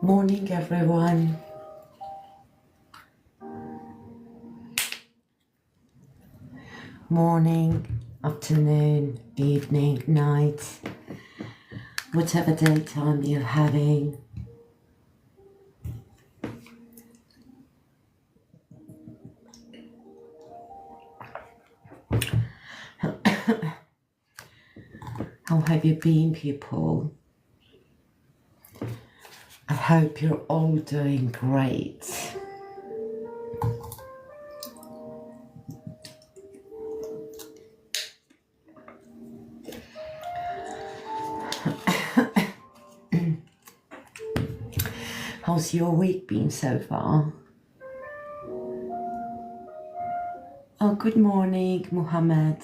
Morning, everyone. Morning, afternoon, evening, night, whatever daytime you're having. How have you been, people? I hope you're all doing great. How's your week been so far? Oh, good morning, Muhammad.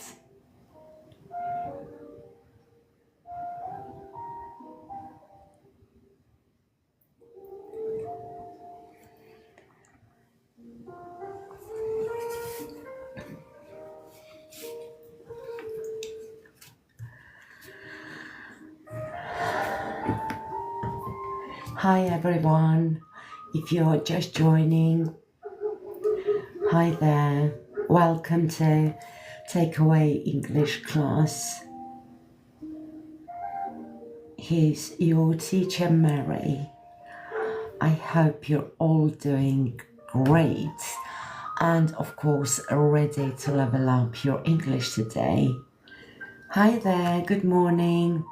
Hi, everyone. If you're just joining, hi there. Welcome to Takeaway English class. Here's your teacher, Mary. I hope you're all doing great and, of course, ready to level up your English today. Hi there, good morning.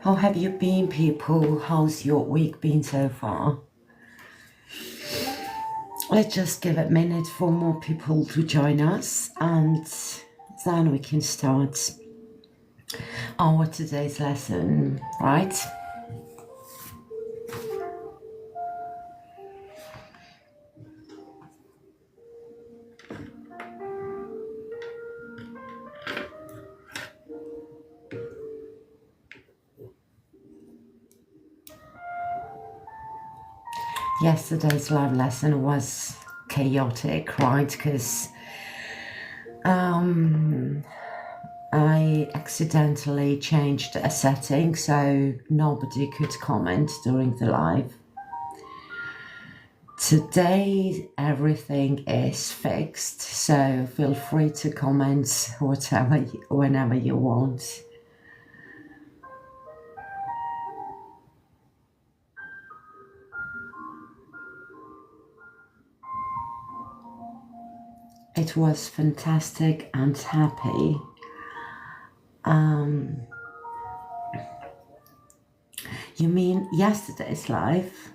How have you been, people? How's your week been so far? Let's just give it a minute for more people to join us and then we can start our today's lesson, right? Yesterday's live lesson was chaotic, right? Because I accidentally changed a setting so nobody could comment during the live. Today everything is fixed, so feel free to comment whenever you want. It was fantastic and happy. You mean yesterday's live?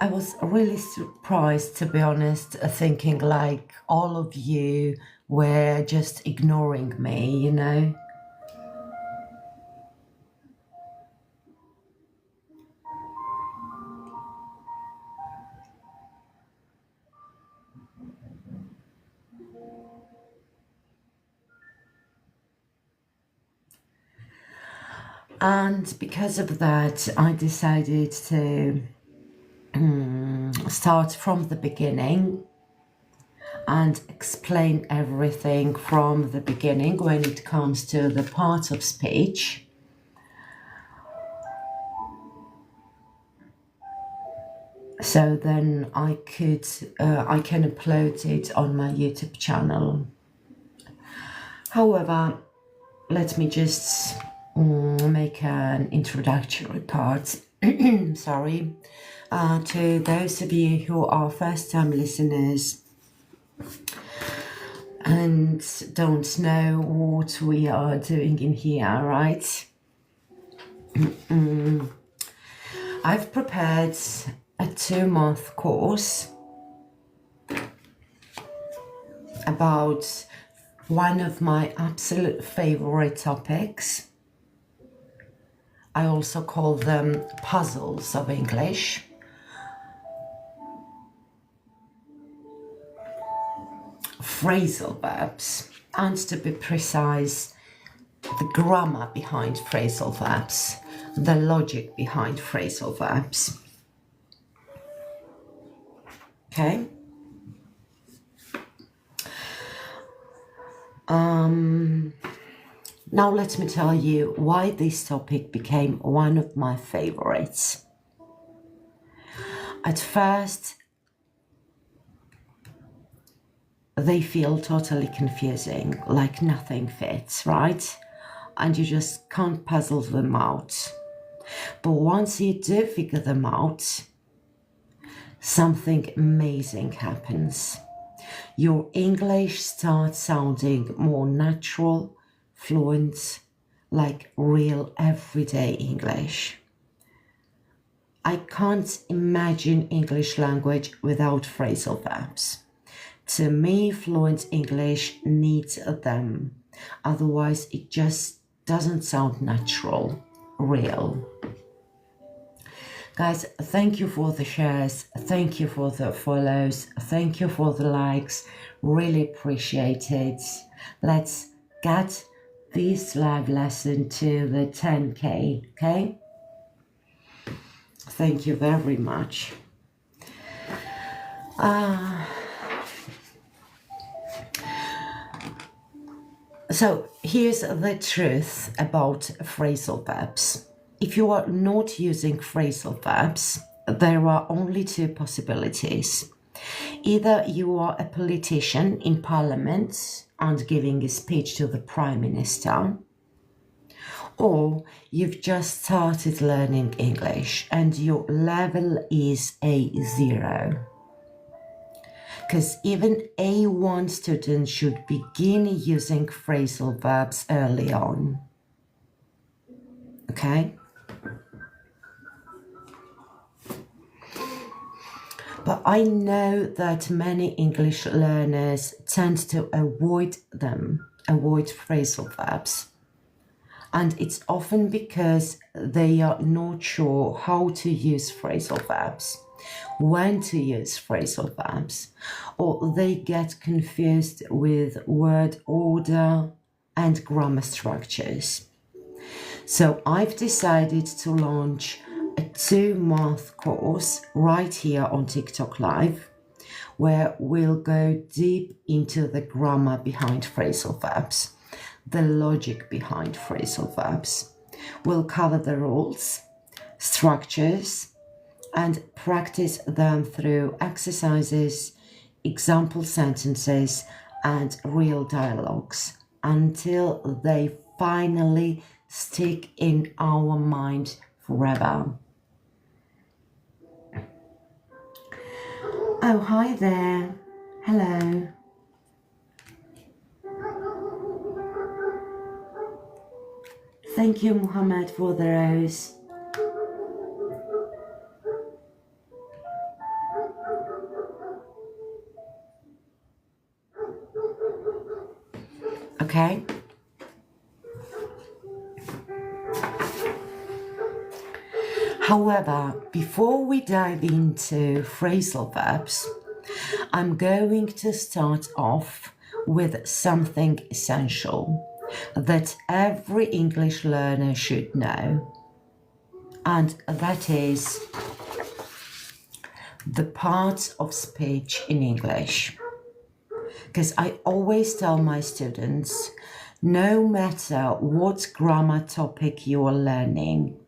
I was really surprised, to be honest, thinking like all of you were just ignoring me, you know? And because of that, I decided to start from the beginning and explain everything from the beginning when it comes to the part of speech. So then I can upload it on my YouTube channel. However, let me just make an introductory part. Sorry. To those of you who are first-time listeners and don't know what we are doing in here, right? I've prepared a 2-month course about one of my absolute favorite topics. I also call them puzzles of English. Phrasal verbs. and to be precise, the grammar behind phrasal verbs, the logic behind phrasal verbs. Okay? Now let me tell you why this topic became one of my favorites. At first, they feel totally confusing, like nothing fits, right? And you just can't puzzle them out. But once you do figure them out, something amazing happens. Your English starts sounding more natural, fluent, like real everyday English. I can't imagine English language without phrasal verbs. To me, fluent English needs them. Otherwise, it just doesn't sound natural, real. Guys, thank you for the shares. Thank you for the follows. Thank you for the likes. Really appreciate it. Let's get this live lesson to the 10K, okay? Thank you very much. So here's the truth about phrasal verbs. If you are not using phrasal verbs, there are only two possibilities. Either you are a politician in parliament and giving a speech to the prime minister, or you've just started learning English and your level is A0. Because even A1 students should begin using phrasal verbs early on. Okay? But I know that many English learners tend to avoid phrasal verbs. And it's often because they are not sure how to use phrasal verbs, when to use phrasal verbs, or they get confused with word order and grammar structures. So I've decided to launch a 2-month course right here on TikTok Live, where we'll go deep into the grammar behind phrasal verbs, the logic behind phrasal verbs. We'll cover the rules, structures, and practice them through exercises, example sentences, and real dialogues until they finally stick in our mind forever. Oh, hi there. Hello. Thank you, Muhammad, for the rose. Okay. However, before we dive into phrasal verbs, I'm going to start off with something essential that every English learner should know, and that is the parts of speech in English. Because I always tell my students, no matter what grammar topic you are learning,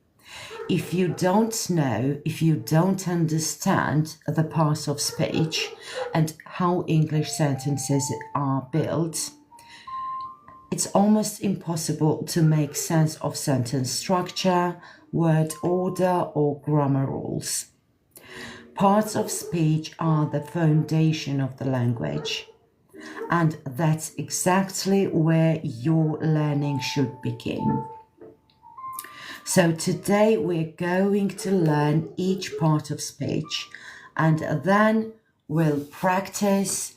if you don't know, if you don't understand the parts of speech and how English sentences are built, it's almost impossible to make sense of sentence structure, word order, or grammar rules. Parts of speech are the foundation of the language, and that's exactly where your learning should begin. So today we're going to learn each part of speech, and then we'll practice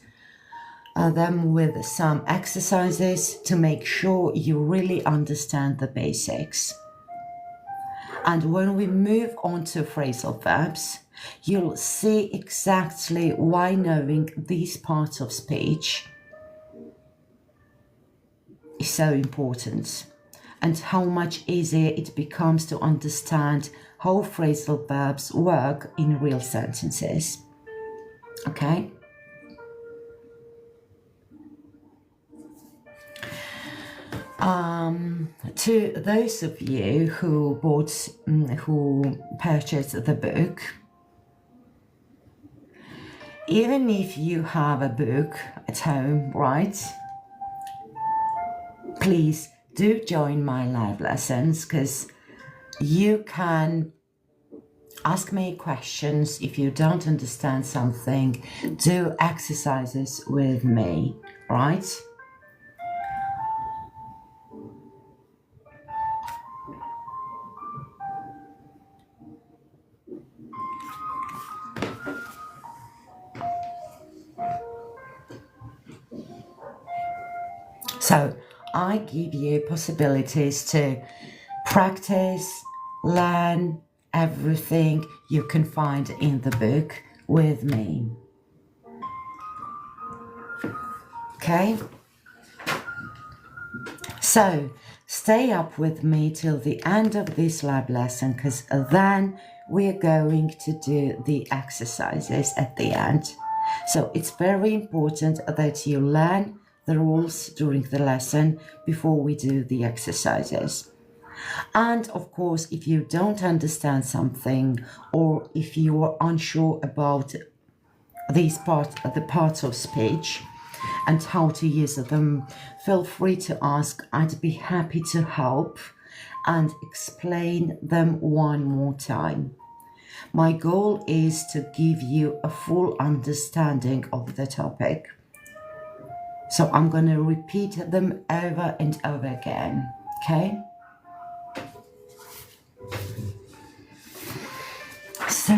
them with some exercises to make sure you really understand the basics. And when we move on to phrasal verbs, you'll see exactly why knowing these parts of speech is so important, and how much easier it becomes to understand how phrasal verbs work in real sentences. Okay? To those of you who purchased the book, even if you have a book at home, right? Please do join my live lessons, because you can ask me questions if you don't understand something, do exercises with me, right? So I give you possibilities to practice, learn everything you can find in the book with me. Okay? So stay up with me till the end of this lab lesson, because then we're going to do the exercises at the end. So it's very important that you learn the rules during the lesson before we do the exercises. And of course, if you don't understand something, or if you are unsure about the parts of speech and how to use them, feel free to ask. I'd be happy to help and explain them one more time. My goal is to give you a full understanding of the topic. So I'm going to repeat them over and over again, okay? So,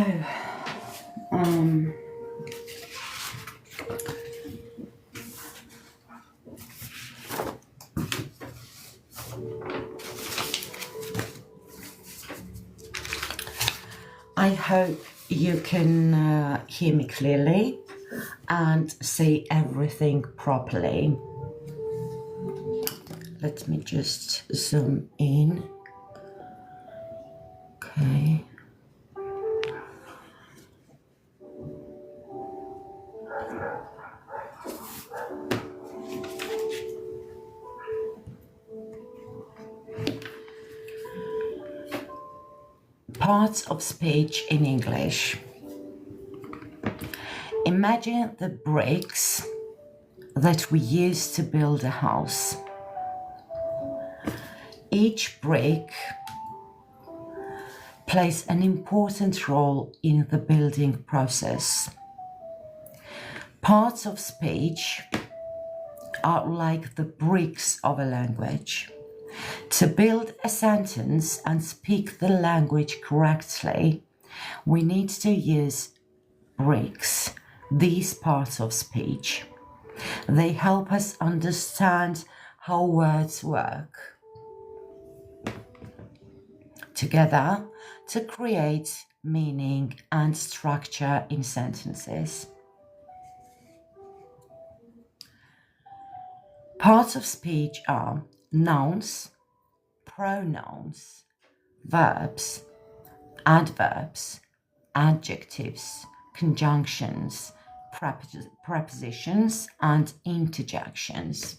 I hope you can hear me clearly and see everything properly. Let me just zoom in. Okay. Parts of speech in English. Imagine the bricks that we use to build a house. Each brick plays an important role in the building process. Parts of speech are like the bricks of a language. To build a sentence and speak the language correctly, we need to use bricks, these parts of speech. They help us understand how words work together to create meaning and structure in sentences. Parts of speech are nouns, pronouns, verbs, adverbs, adjectives, conjunctions, prepositions, and interjections.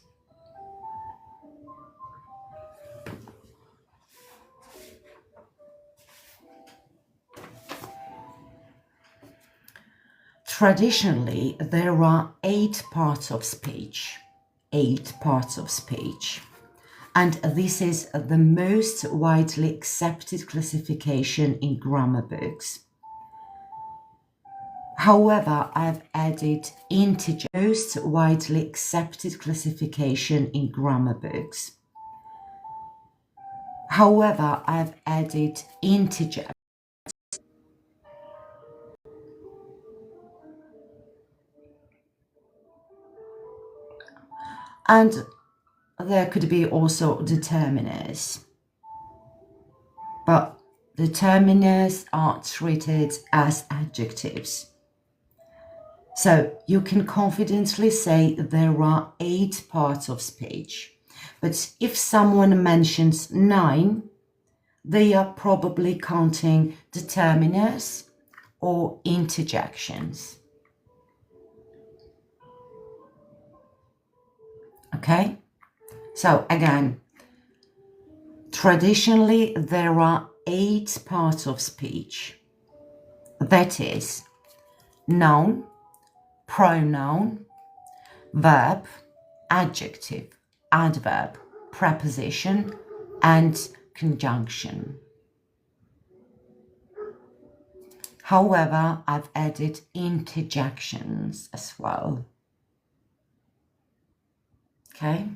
Traditionally, there are 8 parts of speech. 8 parts of speech. And this is the most widely accepted classification in grammar books. However, I've added integer, most widely accepted classification in grammar books. However, I've added integer. And there could be also determiners. But determiners are treated as adjectives. So you can confidently say there are 8 parts of speech. But if someone mentions 9, they are probably counting determiners or interjections. Okay? So again, traditionally there are 8 parts of speech. That is noun, pronoun, verb, adjective, adverb, preposition, and conjunction. However, I've added interjections as well. Okay?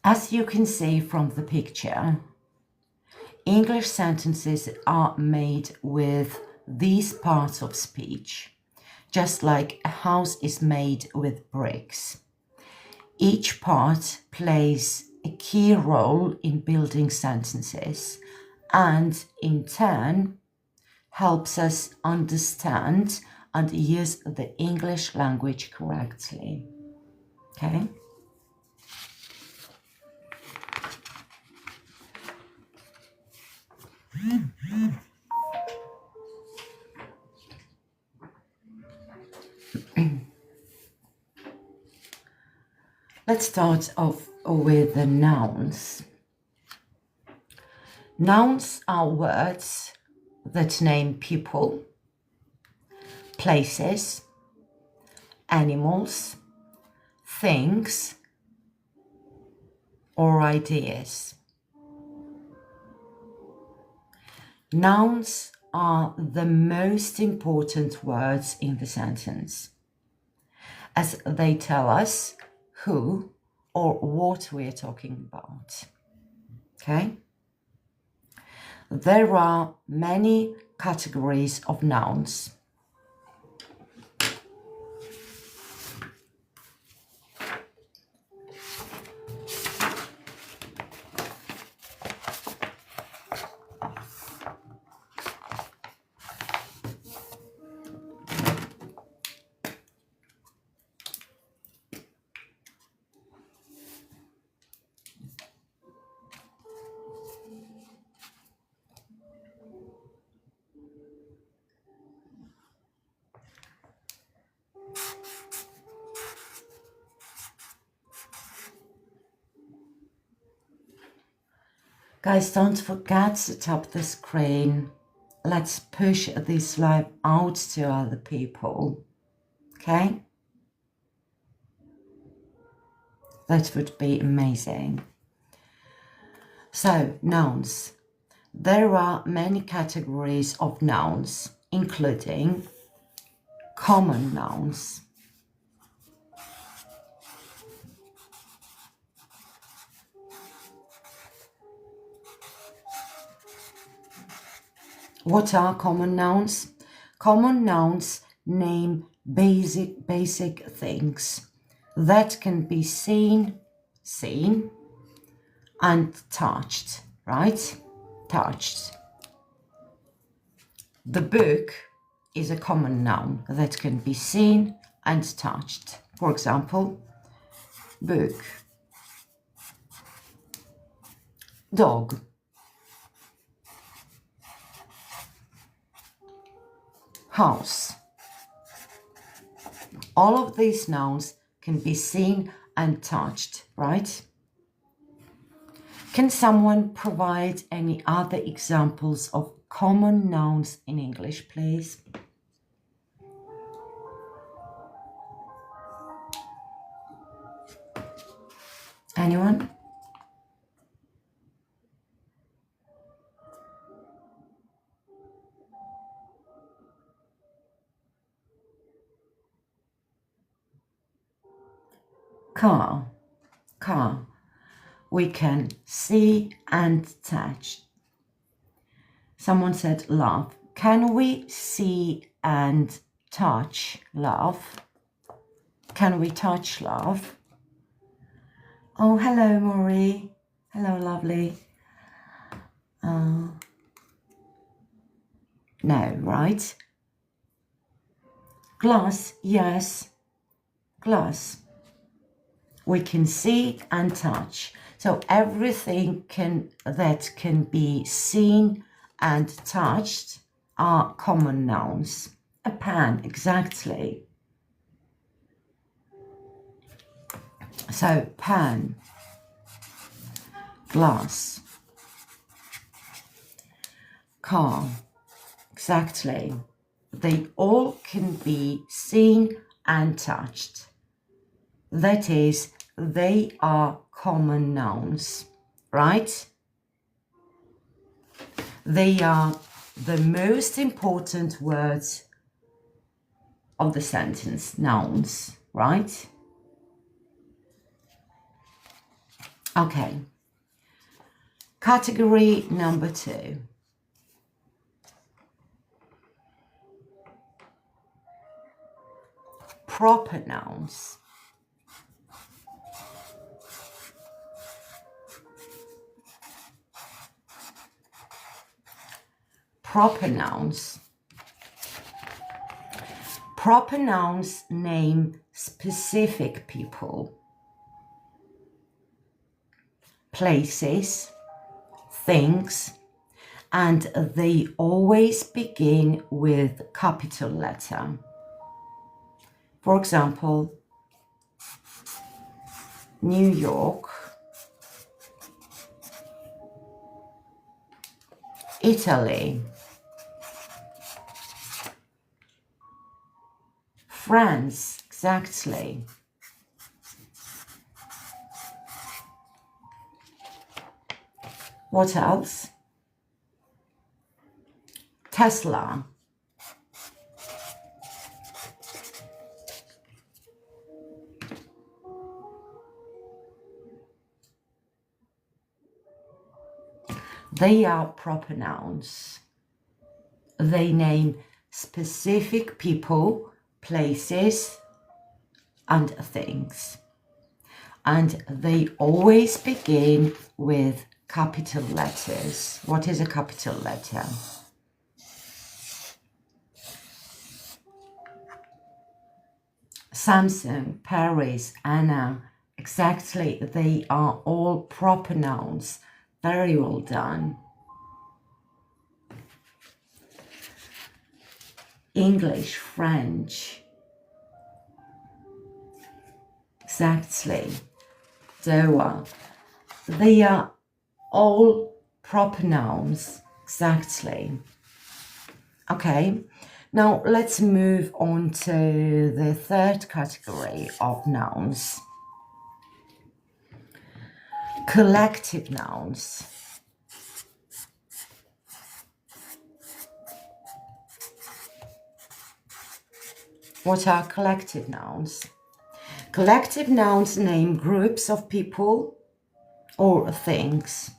As you can see from the picture, English sentences are made with these parts of speech, just like a house is made with bricks. Each part plays a key role in building sentences and, in turn, helps us understand and use the English language correctly. Okay? Let's start off with the nouns. Nouns are words that name people, places, animals, things, or ideas. Nouns are the most important words in the sentence, as they tell us who or what we are talking about. Okay? There are many categories of nouns. Guys, don't forget to tap the screen. Let's push this live out to other people. Okay? That would be amazing. So, nouns. There are many categories of nouns, including common nouns. What are common nouns? Common nouns name basic things that can be seen, and touched, right? Touched. The book is a common noun that can be seen and touched. For example, book. Dog. House. All of these nouns can be seen and touched, right? Can someone provide any other examples of common nouns in English, please? Anyone? Car. Car. We can see and touch. Someone said love. Can we see and touch love? Can we touch love? Oh, hello, Maury. Hello, lovely. No, right? Glass, yes. Glass. we can see and touch. So everything that can be seen and touched are common nouns. A pen, exactly. So pen, glass, car, exactly. They all can be seen and touched. That is, they are common nouns, right? They are the most important words of the sentence, nouns, right? Okay. Category number 2. Proper nouns. Proper nouns. Proper nouns name specific people, places, things, and they always begin with capital letter. For example, New York, Italy, France, exactly. What else? Tesla. They are proper nouns. They name specific people, places, and things. And they always begin with capital letters. What is a capital letter? Samsung, Paris, Anna, exactly. They are all proper nouns. Very well done. English, French. Exactly. Doha. They are all proper nouns. Exactly. Okay. Now let's move on to the third category of nouns. Collective nouns. What are collective nouns? Collective nouns name groups of people or things.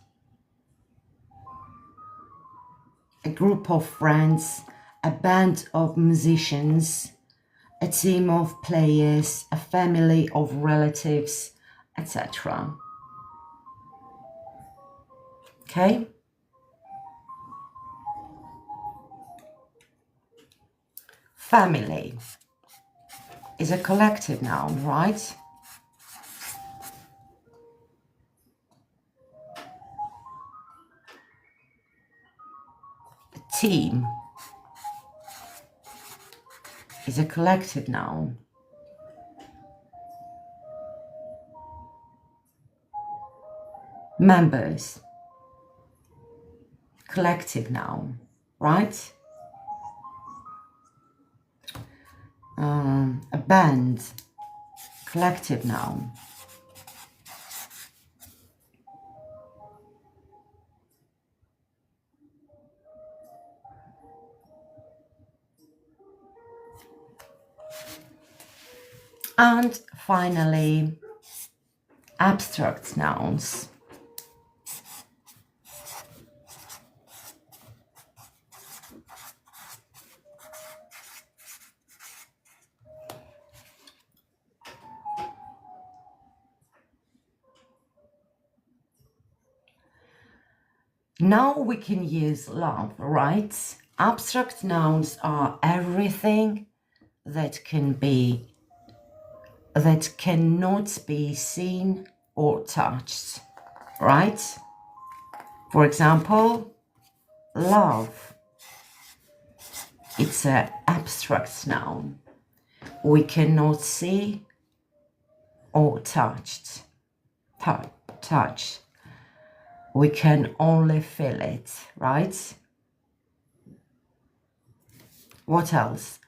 A group of friends, a band of musicians, a team of players, a family of relatives, etc. Okay? Family is a collective noun, right? A team is a collective noun. Members, collective noun, right? A band, collective noun. And finally, abstract nouns. Now we can use love, right? Abstract nouns are everything that can be that cannot be seen or touched, right? For example, love. It's an abstract noun. We cannot see or touch. We can only feel it, right? What else?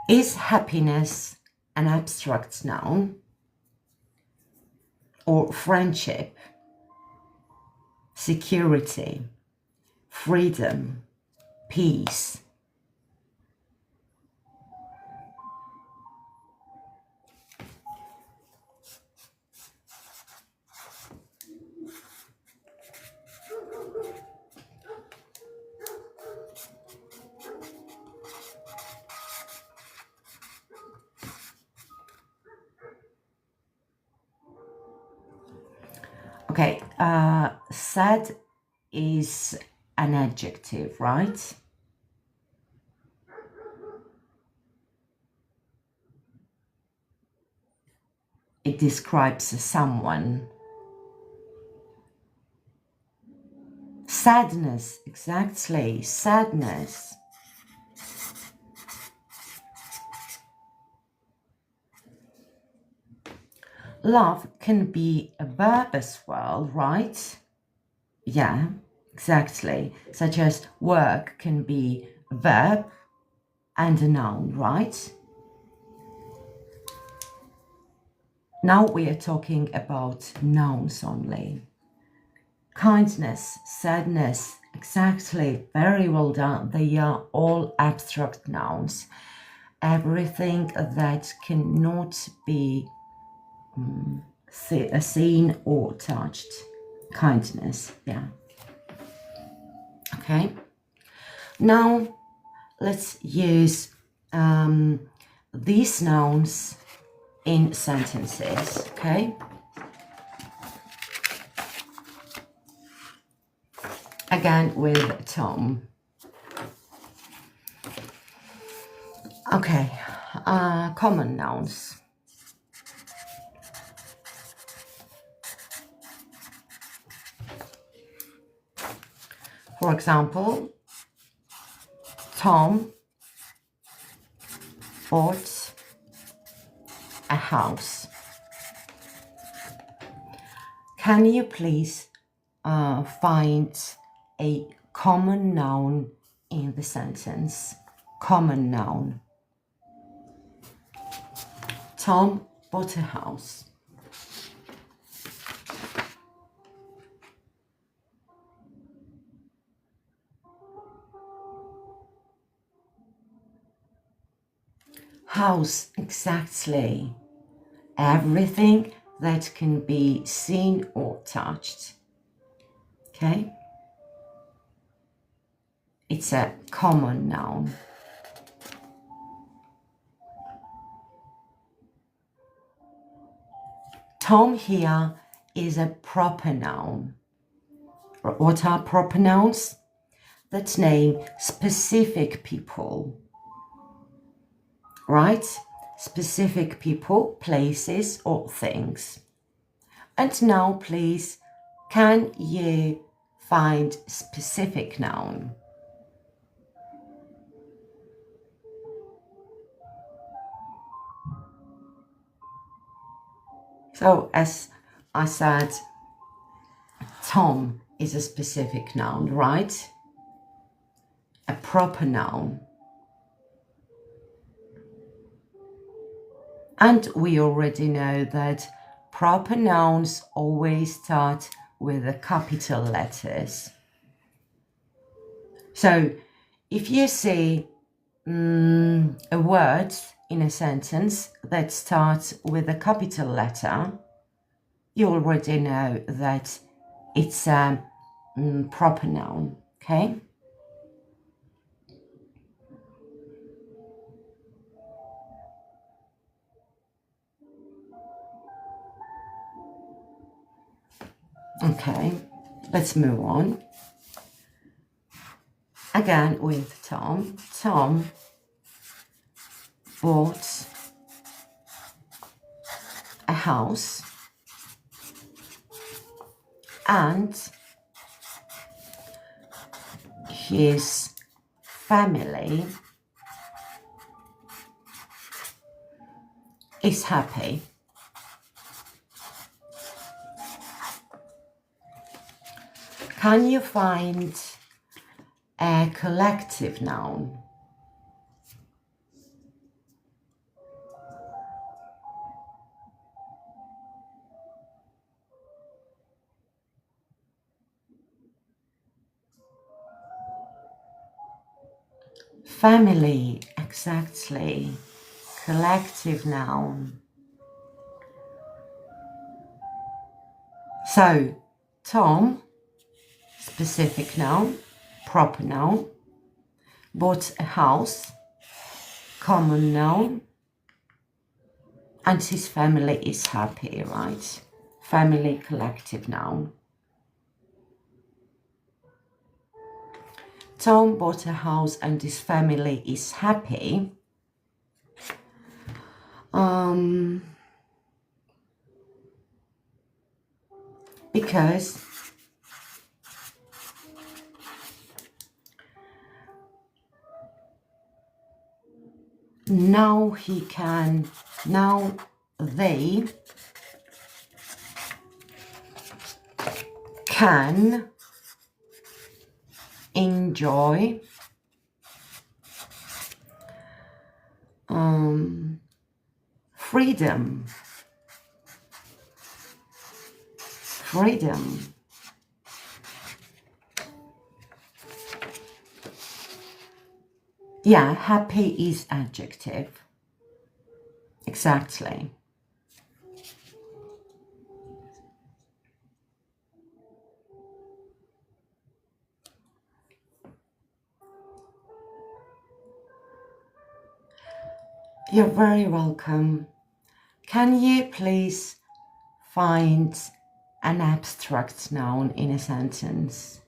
Is happiness an abstract noun? Or friendship, security, freedom, peace? Okay, sad is an adjective, right? It describes someone. Sadness, exactly, sadness. Love can be a verb as well, right? Yeah, exactly. Such as work can be a verb and a noun, right? Now we are talking about nouns only. Kindness, sadness, exactly, very well done. They are all abstract nouns. Everything that cannot be seen or touched. Kindness, yeah. Okay. Now let's use these nouns in sentences, okay? Again with Tom. Okay, common nouns. For example, Tom bought a house. Can you please find a common noun in the sentence? Common noun. Tom bought a house. House, exactly. Everything that can be seen or touched. Okay? It's a common noun. Tom here is a proper noun. What are proper nouns? That name specific people. Right? Specific people, places, or things. And now, please, can you find specific noun? So, as I said, Tom is a specific noun, right? A proper noun. And we already know that proper nouns always start with the capital letters. So if you see a word in a sentence that starts with a capital letter, you already know that it's a proper noun, okay? Okay, let's move on. Again with Tom. Tom bought a house and his family is happy. Can you find a collective noun? Family, exactly. Collective noun. So, Tom, specific noun, proper noun, bought a house, common noun, and his family is happy, right? Family, collective noun. Tom bought a house and his family is happy. Because now they can enjoy freedom. Yeah, happy is adjective. Exactly. You're very welcome. Can you please find an abstract noun in a sentence?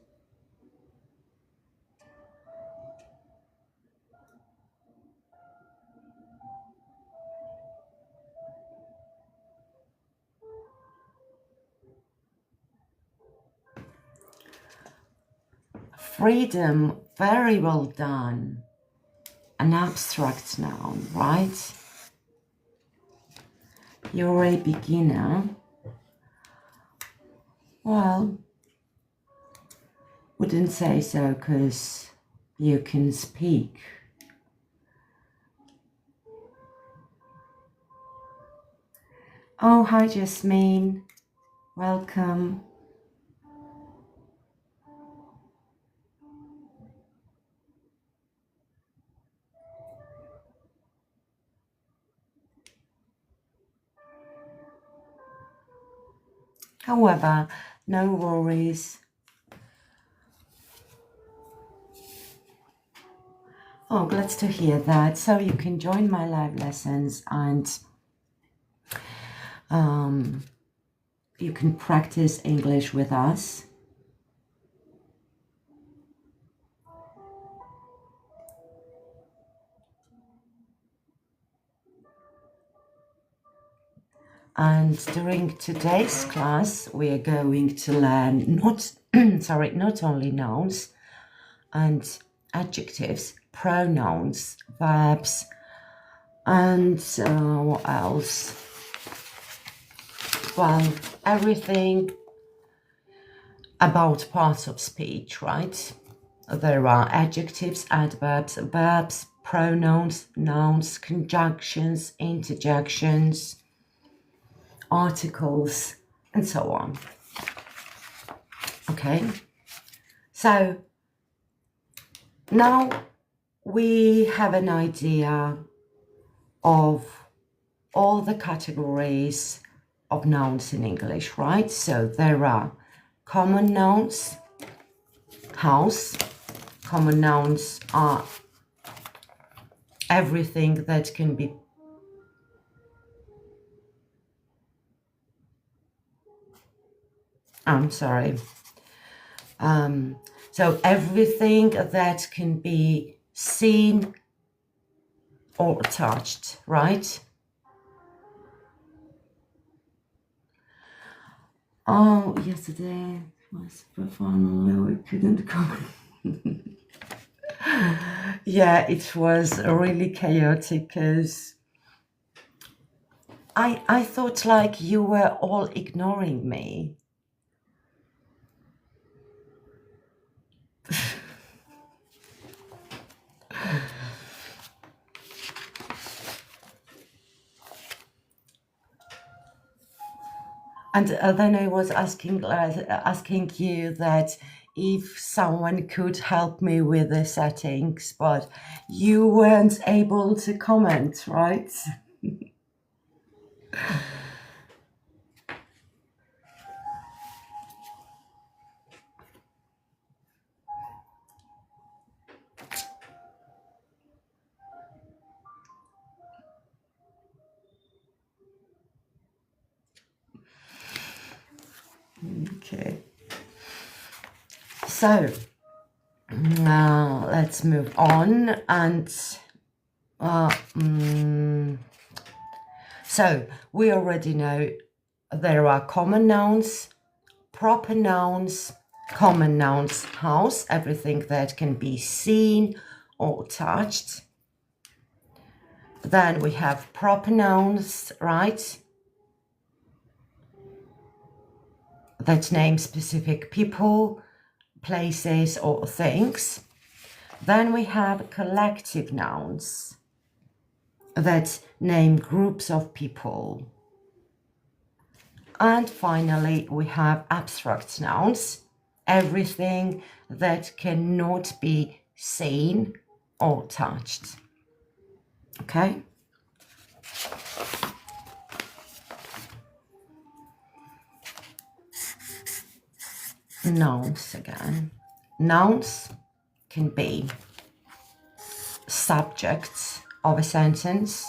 Freedom, very well done. An abstract noun, right? You're a beginner. Well, wouldn't say so because you can speak. Oh, hi Jasmine. Welcome. However, no worries. Oh, glad to hear that. So you can join my live lessons and you can practice English with us. And during today's class, we are going to learn not only nouns and adjectives, pronouns, verbs, and what else? Well, everything about parts of speech, right? There are adjectives, adverbs, verbs, pronouns, nouns, conjunctions, interjections, articles, and so on. Okay, so now we have an idea of all the categories of nouns in English, right? So there are common nouns, house. Common nouns are everything that can be so everything that can be seen, or touched, right? Oh, yesterday was super fun. We couldn't come. Yeah, it was really chaotic because I thought like you were all ignoring me. And then I was asking you that if someone could help me with the settings, but you weren't able to comment, right? Okay. So let's move on. And so we already know there are common nouns, proper nouns, common nouns, house, everything that can be seen or touched. Then we have proper nouns, right? That name specific people, places, or things. Then we have collective nouns that name groups of people. And finally, we have abstract nouns, everything that cannot be seen or touched. Okay? Nouns again. Nouns can be subjects of a sentence,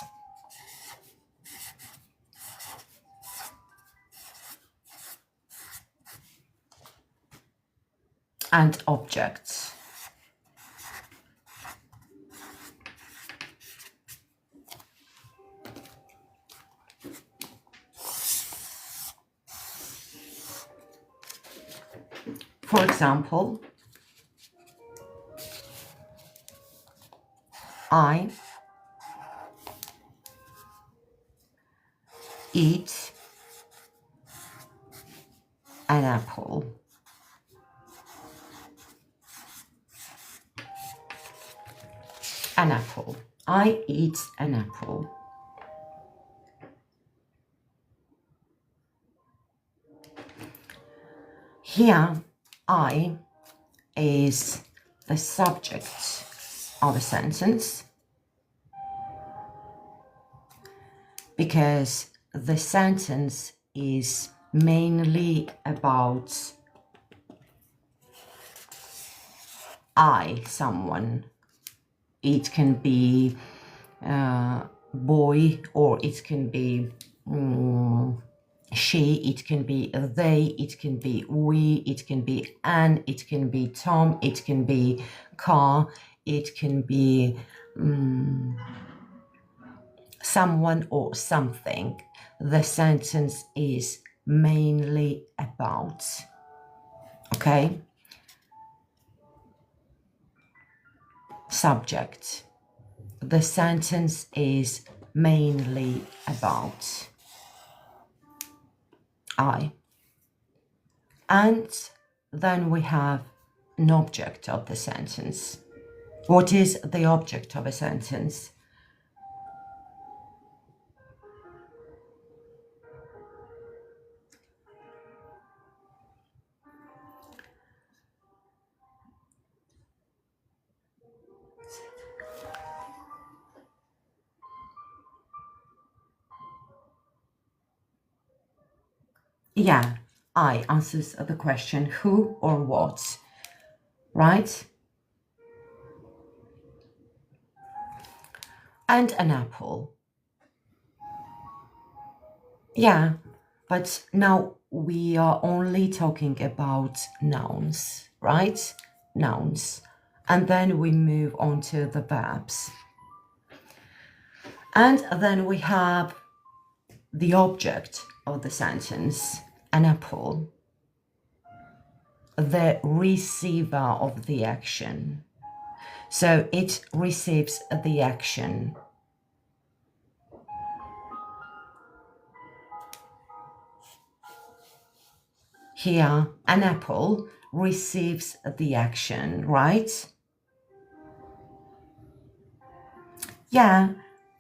and objects. For example, I eat an apple. An apple. I eat an apple. Here, I is the subject of a sentence because the sentence is mainly about I, someone. It can be boy, or it can be she, it can be they, it can be we, it can be Anne, it can be Tom, it can be car, it can be someone or something. The sentence is mainly about. Okay? Subject. The sentence is mainly about I. And then we have an object of the sentence. What is the object of a sentence? Yeah, I answers the question who or what, right? And an apple. Yeah, but now we are only talking about nouns, right? Nouns. And then we move on to the verbs. And then we have the object of the sentence, an apple, the receiver of the action. So it receives the action. Here, an apple receives the action, right? Yeah,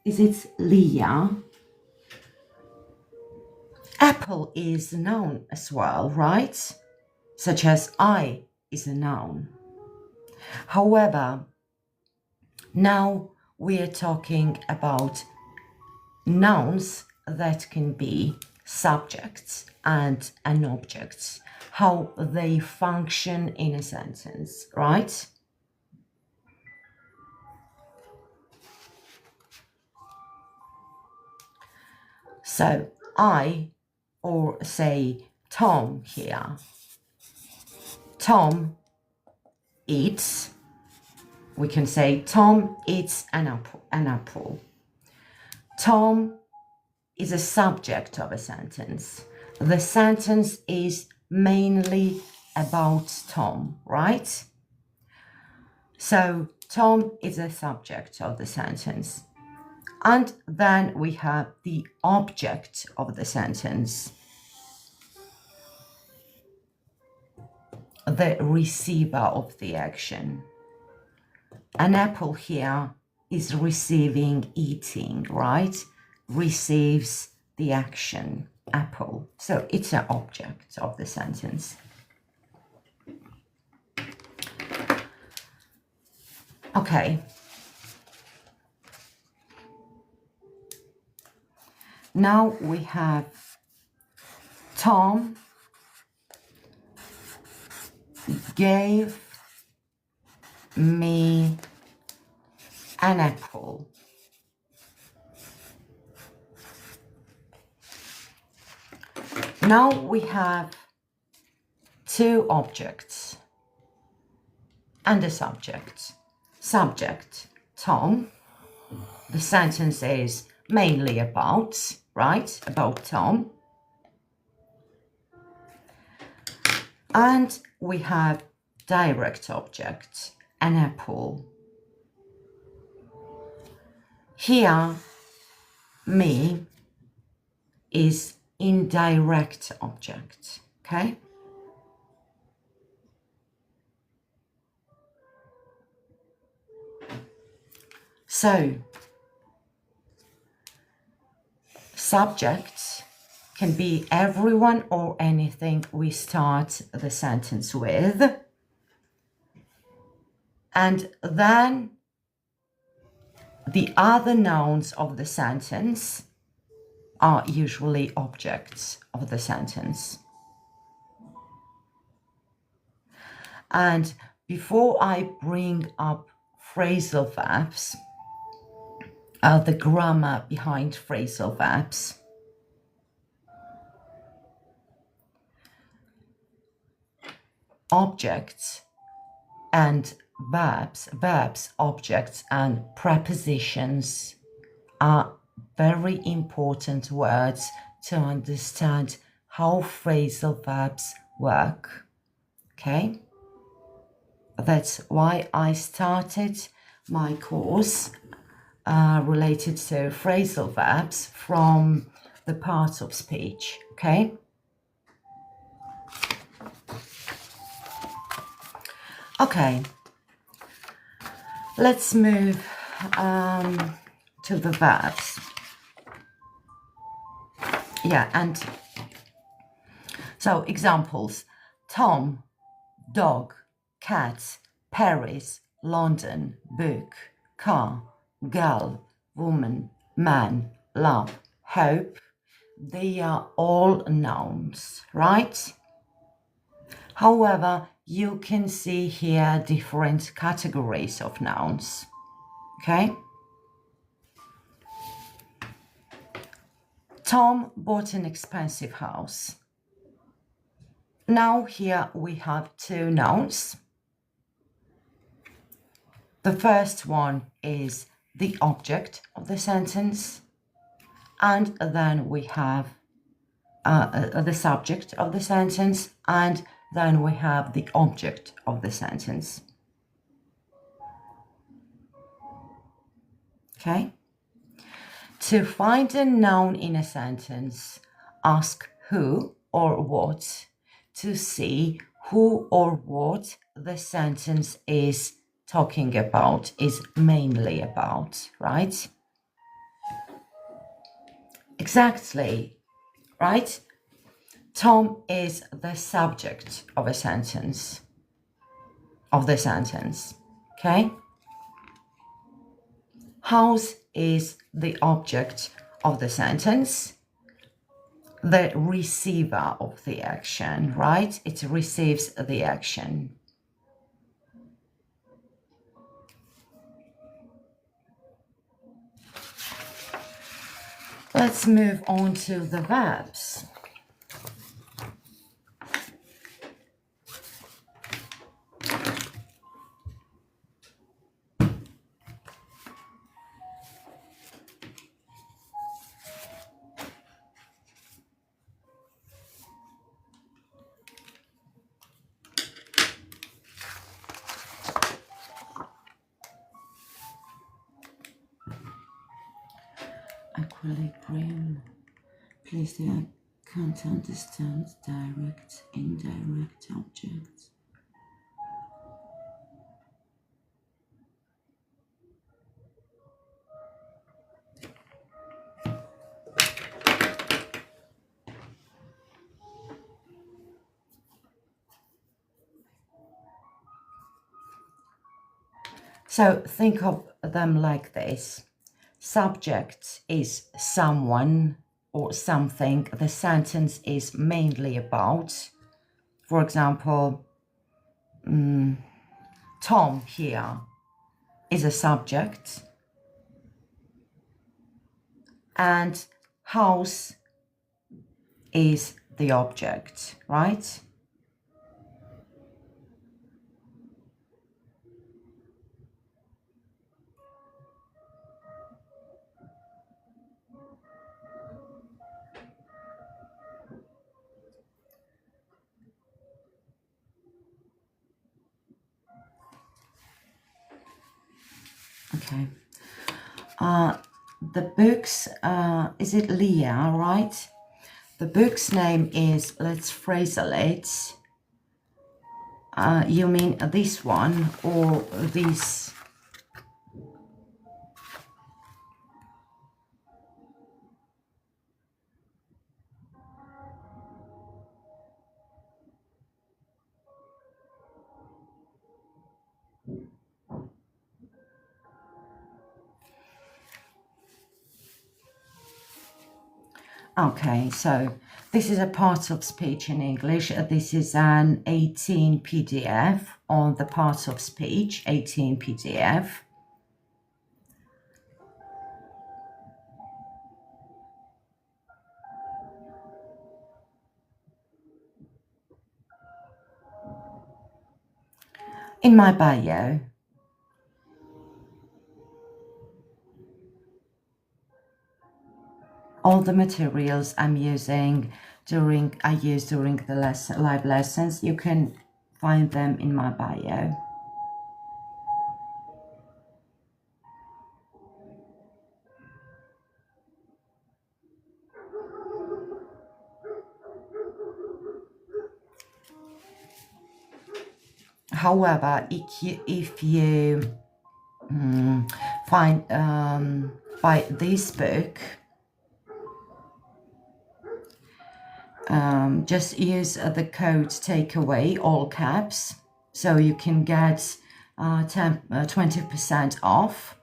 is it Leah? Apple is a noun as well, right? Such as I is a noun. However, now we are talking about nouns that can be subjects and an object, how they function in a sentence, right? So I, or say Tom here, Tom eats, we can say Tom eats an apple. Tom is a subject of a sentence. The sentence is mainly about Tom, right? So Tom is a subject of the sentence. And then we have the object of the sentence, the receiver of the action. An apple here is receiving eating, right? Receives the action, apple. So it's an object of the sentence. Okay. Now we have Tom gave me an apple. Now we have two objects and a subject. Subject, Tom. The sentence is mainly about, right? About Tom. And we have direct object, an apple. Here, me is indirect object, okay? So, subject can be everyone or anything we start the sentence with. And then the other nouns of the sentence are usually objects of the sentence. And before I bring up phrasal verbs, the grammar behind phrasal verbs, objects and verbs, objects and prepositions are very important words to understand how phrasal verbs work, okay? That's why I started my course related to phrasal verbs from the parts of speech, okay? Okay, let's move to the verbs. Yeah, and so examples: Tom, dog, cat, Paris, London, book, car, girl, woman, man, love, hope. They are all nouns, right? However, you can see here different categories of nouns, okay? Tom bought an expensive house. Now here we have two nouns. The first one is the object of the sentence, and then we have the subject of the sentence, and then we have the object of the sentence. Okay? To find a noun in a sentence, ask who or what to see who or what the sentence is talking about, is mainly about, right? Exactly, right? Tom is the subject of a sentence, of the sentence, okay? House is the object of the sentence, the receiver of the action, right? It receives the action. Let's move on to the verbs. Equilibrium. Please, I can't understand direct, indirect objects. So think of them like this. Subject is someone or something the sentence is mainly about. For example, Tom here is a subject, and house is the object, right? Okay. The book's, is it Leah, right? The book's name is, let's phrasal it. You mean this one or this? Okay, so this is a part of speech in English. This is an 18 PDF on the part of speech, 18 PDF. In my bio. All the materials I use during the live lessons, you can find them in my bio. However, if you find buy this book, just use the code takeaway, all caps, so you can get 20% off.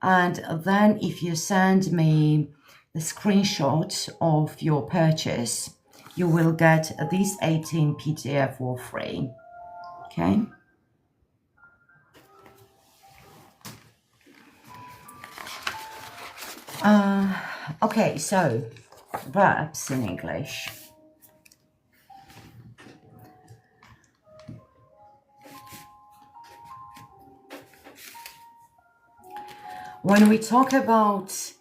And then if you send me the screenshot of your purchase, you will get these 18 PDF for free. Okay. Okay, so verbs in English. When we talk about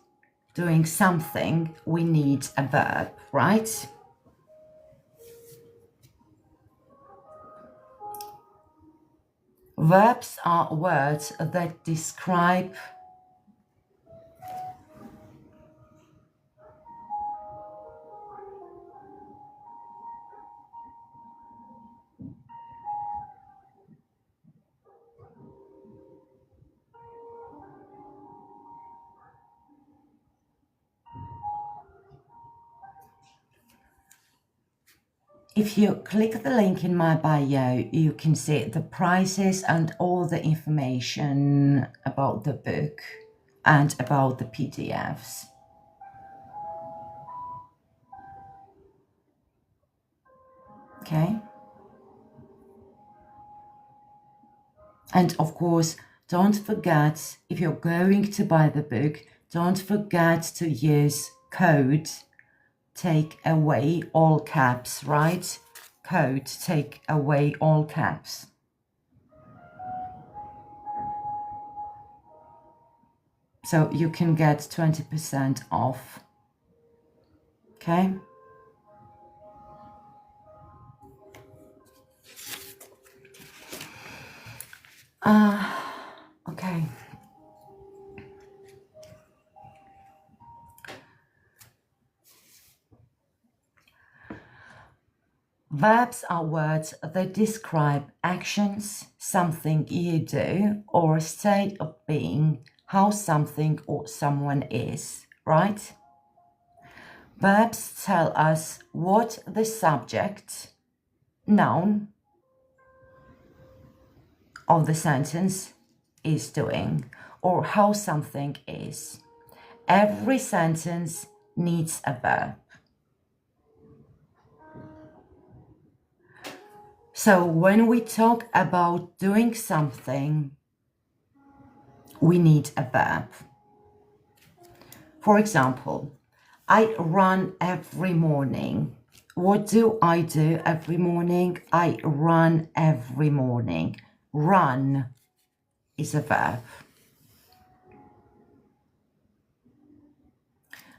doing something, we need a verb, right? Verbs are words that describe if you click the link in my bio, you can see the prices and all the information about the book and about the PDFs. Okay. And of course, don't forget, if you're going to buy the book, don't forget to use code take away all caps, right? Code take away all caps. So you can get 20% off. Okay. Okay. Verbs are words that describe actions, something you do, or a state of being, how something or someone is, right? Verbs tell us what the subject, noun, of the sentence is doing, or how something is. Every sentence needs a verb. So when we talk about doing something, we need a verb. For example, I run every morning. What do I do every morning? I run every morning. Run is a verb.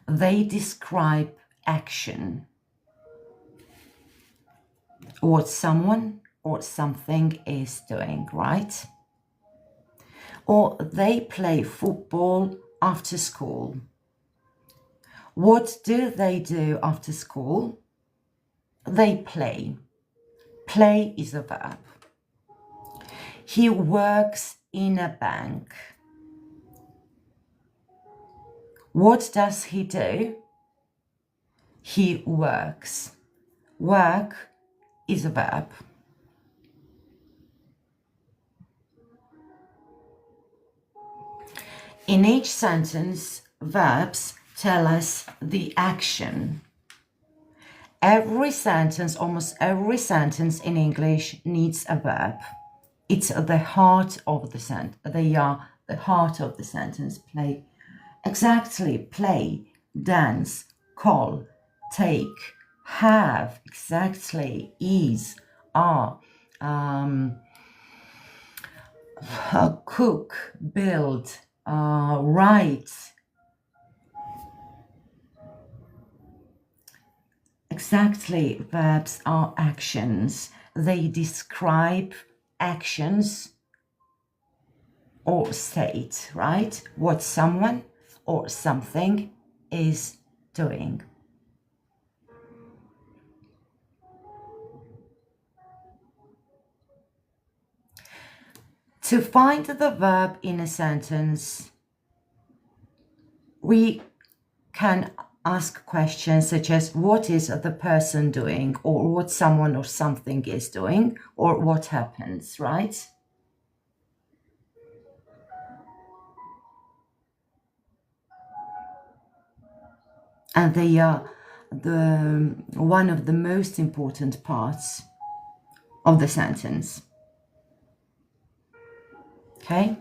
They describe action. What someone or something is doing, right? Or they play football after school. What do they do after school? They play. Play is a verb. He works in a bank. What does he do? He works. Work is a verb. In each sentence, verbs tell us the action. Every sentence, almost every sentence in English needs a verb. It's the heart of the sentence. They are the heart of the sentence. Play. Exactly. Play, dance, call, take, have. Exactly. Is, are. Cook, build, write. Exactly, verbs are actions. They describe actions or state, right? What someone or something is doing. To find the verb in a sentence, we can ask questions such as what is the person doing, or what someone or something is doing, or what happens, right? And they are one of the most important parts of the sentence. Okay?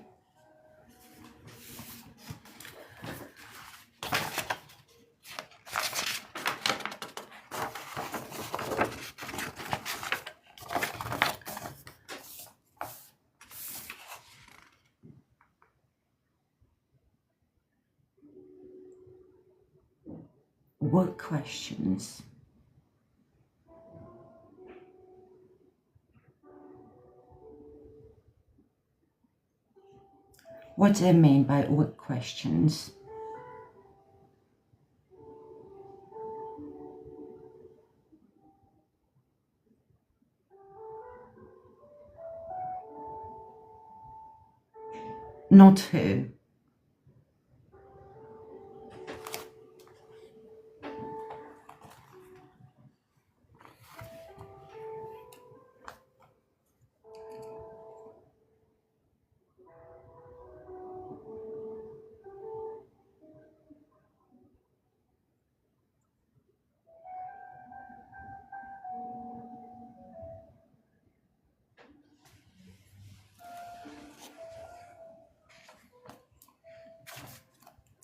What questions? What do I mean by what questions? Not who.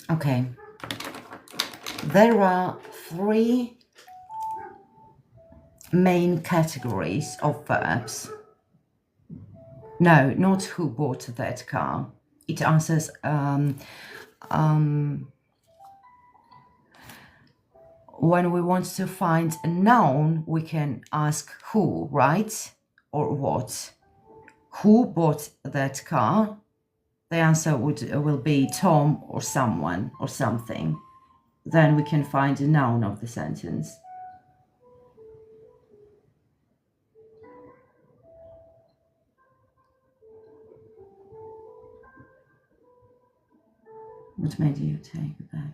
Okay. There are three main categories of verbs. No, not who bought that car. It answers when we want to find a noun, we can ask who, right? Or what? Who bought that car? The answer will be Tom or someone or something. Then we can find a noun of the sentence. What made you take that?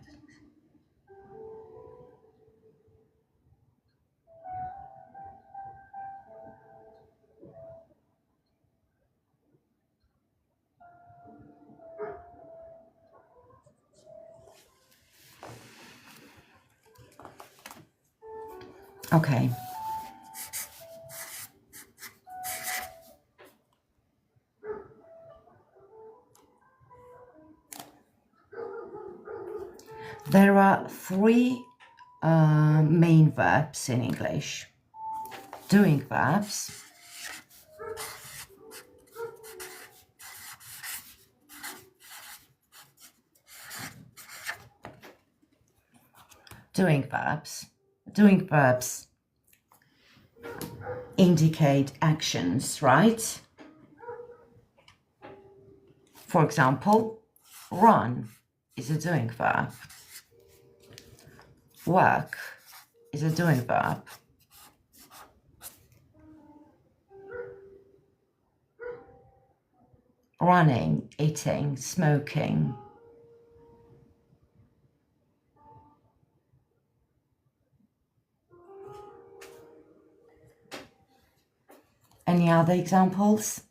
Okay. There are three main verbs in English. Doing verbs, doing verbs indicate actions, right? For example, run is a doing verb. Work is a doing verb. Running, eating, smoking. Any other examples?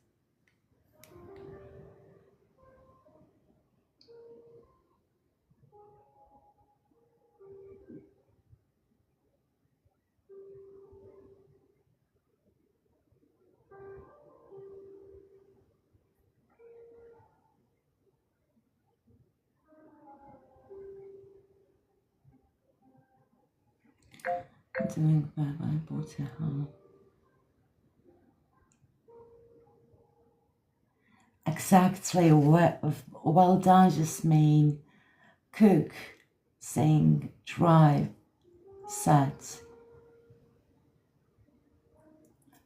Doing verb, I bought a home. Exactly. Well done, Jasmine. Cook, sing, drive, set.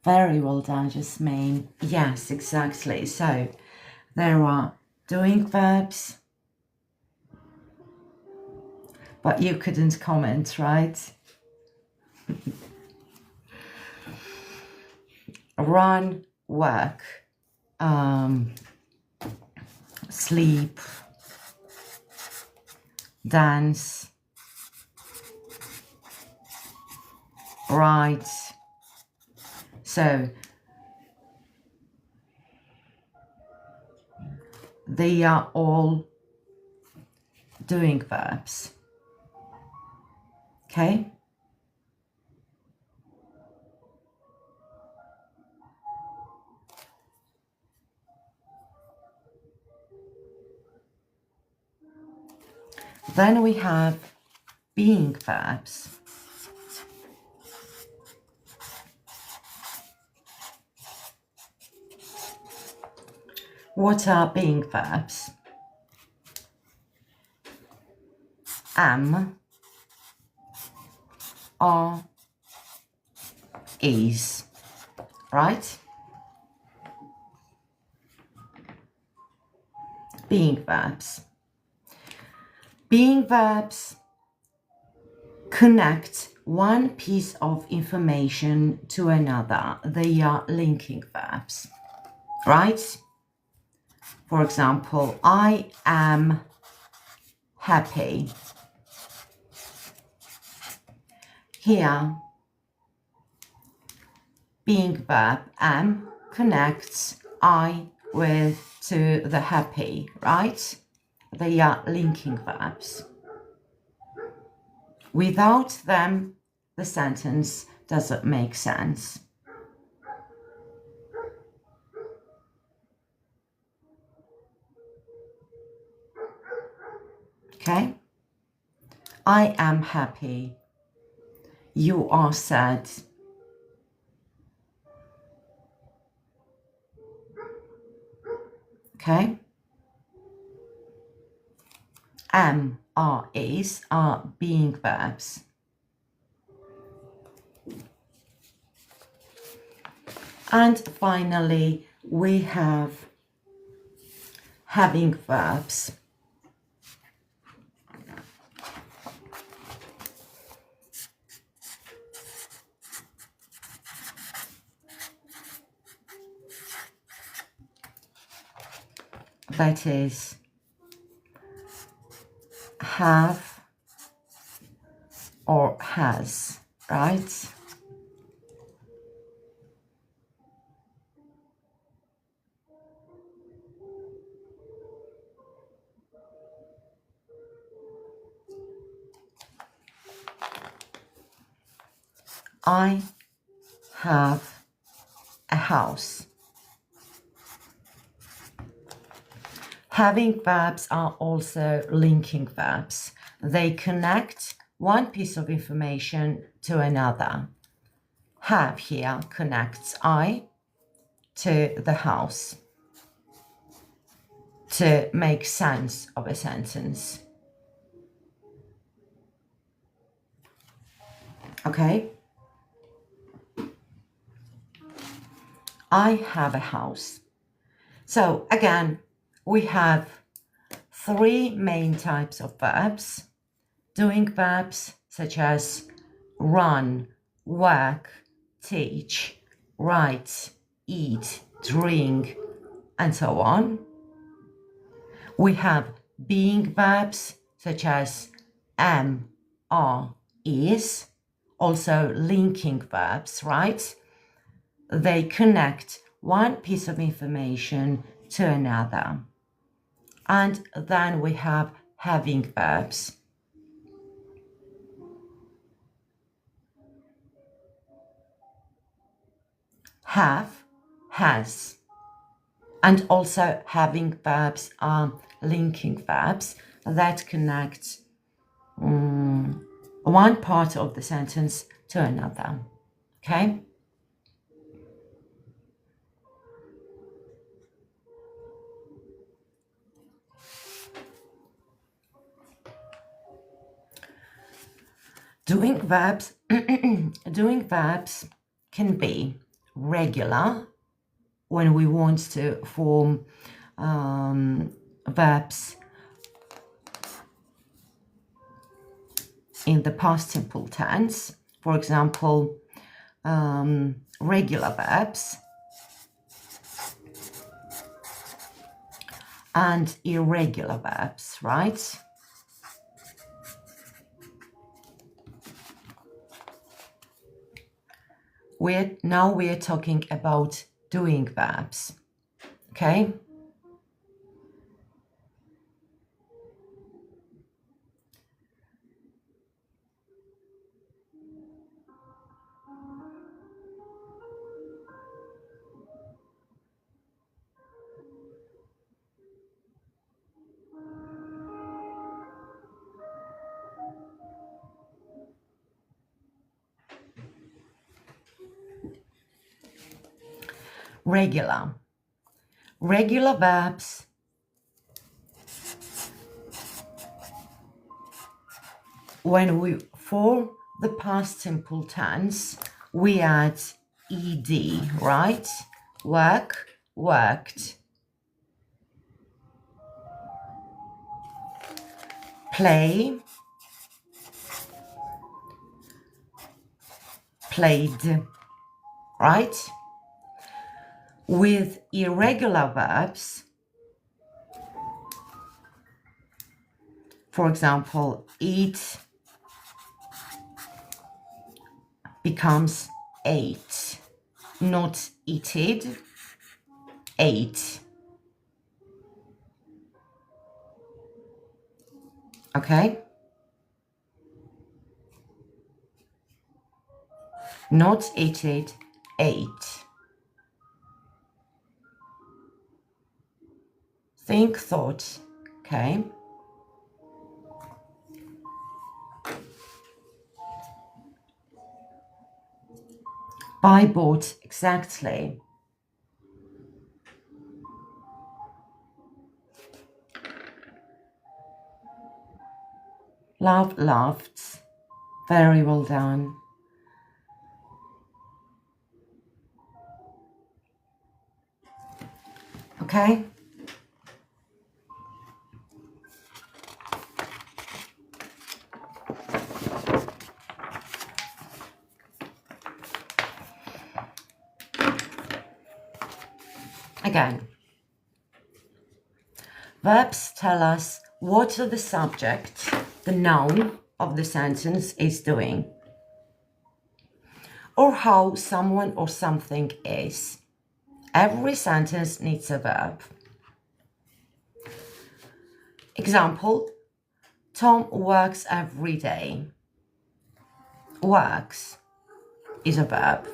Very well done, Jasmine. Yes, exactly. So there are doing verbs, but you couldn't comment, right? Run, work, sleep, dance, write. So they are all doing verbs. Okay? Then we have being verbs. What are being verbs? Am, are, is, right? Being verbs. Being verbs connect one piece of information to another. They are linking verbs, right? For example, I am happy. Here, being verb am connects I to the happy, right? They are linking verbs. Without them, the sentence doesn't make sense. Okay? I am happy. You are sad. Okay? Am, are, is are being verbs. And finally, we have having verbs. That is, have or has, right? I have a house. Having verbs are also linking verbs. They connect one piece of information to another. Have here connects I to the house to make sense of a sentence. Okay? I have a house. So again, we have three main types of verbs. Doing verbs such as run, work, teach, write, eat, drink, and so on. We have being verbs such as am, are, is, also linking verbs, right? They connect one piece of information to another. And then we have having verbs. Have, has, and also having verbs are linking verbs that connect one part of the sentence to another. Okay? Doing verbs can be regular when we want to form verbs in the past simple tense. For example, regular verbs and irregular verbs, right? Now we're talking about doing verbs, okay? Regular verbs when we form the past simple tense, we add ed, right? Work, worked. Play, played, right? With irregular verbs, for example, eat becomes ate, not eated, ate. Okay? Not eated, ate. Think, thought. Okay? Buy, bought, exactly. Love, laughed. Very well done. Okay? Again, verbs tell us what the subject, the noun of the sentence is doing, or how someone or something is. Every sentence needs a verb. Example, Tom works every day. Works is a verb.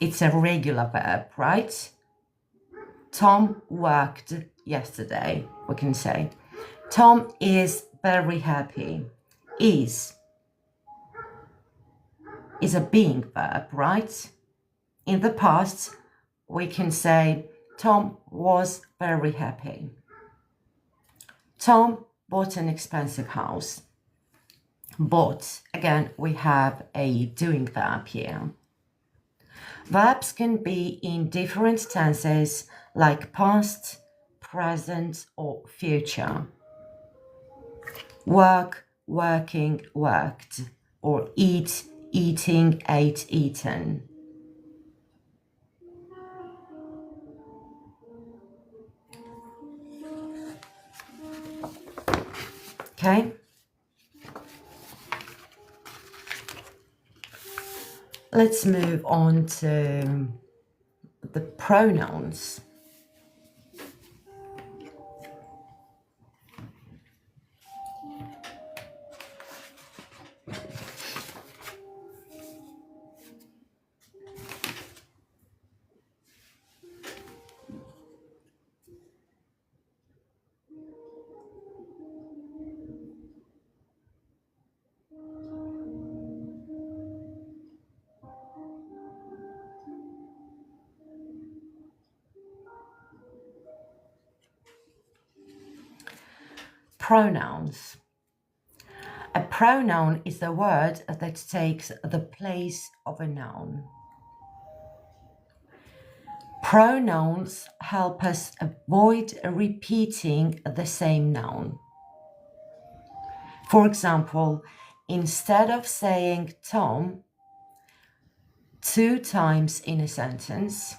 It's a regular verb, right? Tom worked yesterday, we can say. Tom is very happy. Is a being verb, right? In the past, we can say Tom was very happy. Tom bought an expensive house. Bought, again, we have a doing verb here. Verbs can be in different tenses like past, present, or future. Work, working, worked, or eat, eating, ate, eaten. Okay? Let's move on to the pronouns. Pronouns. A pronoun is a word that takes the place of a noun. Pronouns help us avoid repeating the same noun. For example, instead of saying Tom 2 times in a sentence,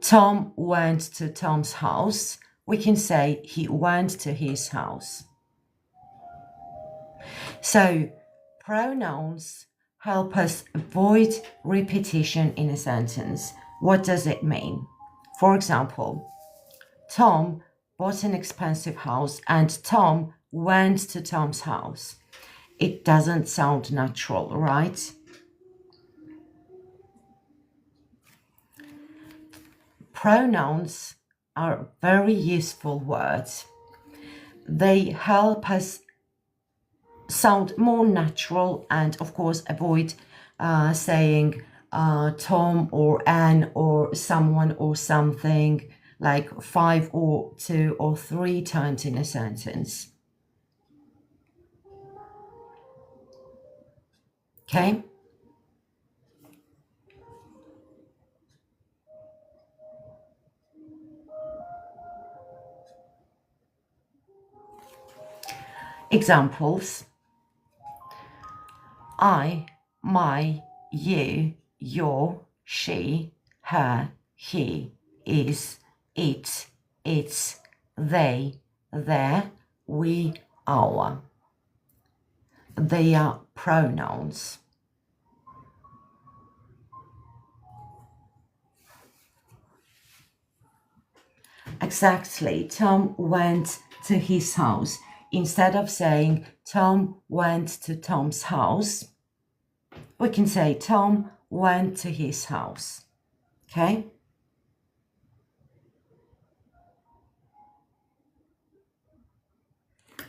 Tom went to Tom's house, we can say he went to his house. So, pronouns help us avoid repetition in a sentence. What does it mean? For example, Tom bought an expensive house and Tom went to Tom's house. It doesn't sound natural, right? Pronouns are very useful words. They help us sound more natural and, of course, avoid saying Tom or Anne or someone or something like 5 or 2 or 3 times in a sentence. Okay? Examples: I, my, you, your, she, her, he, is, it, its, they, their, we, our. They are pronouns. Exactly. Tom went to his house. Instead of saying Tom went to Tom's house, we can say Tom went to his house. Okay?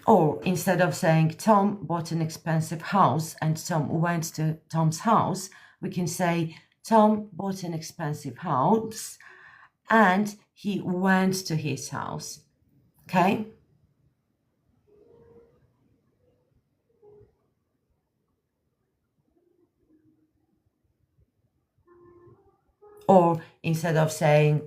Or instead of saying Tom bought an expensive house and Tom went to Tom's house, we can say Tom bought an expensive house and he went to his house. Okay? Or instead of saying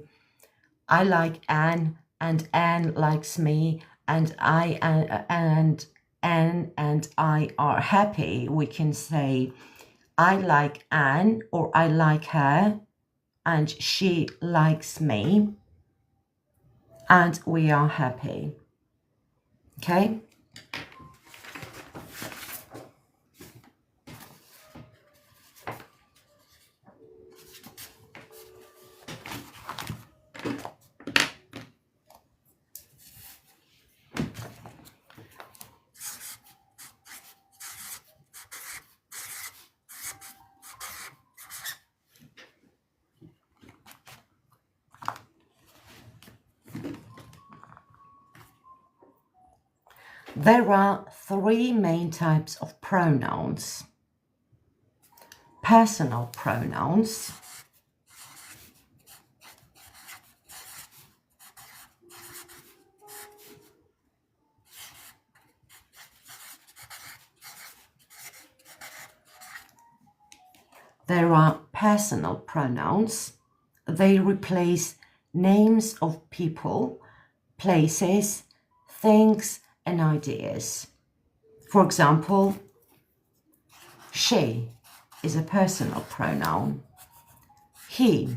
I like Anne and Anne likes me and Anne and I are happy, we can say I like Anne or I like her and she likes me and we are happy. Okay? There are three main types of pronouns. Personal pronouns, there are personal pronouns. They replace names of people, places, things, and ideas. For example, she is a personal pronoun. He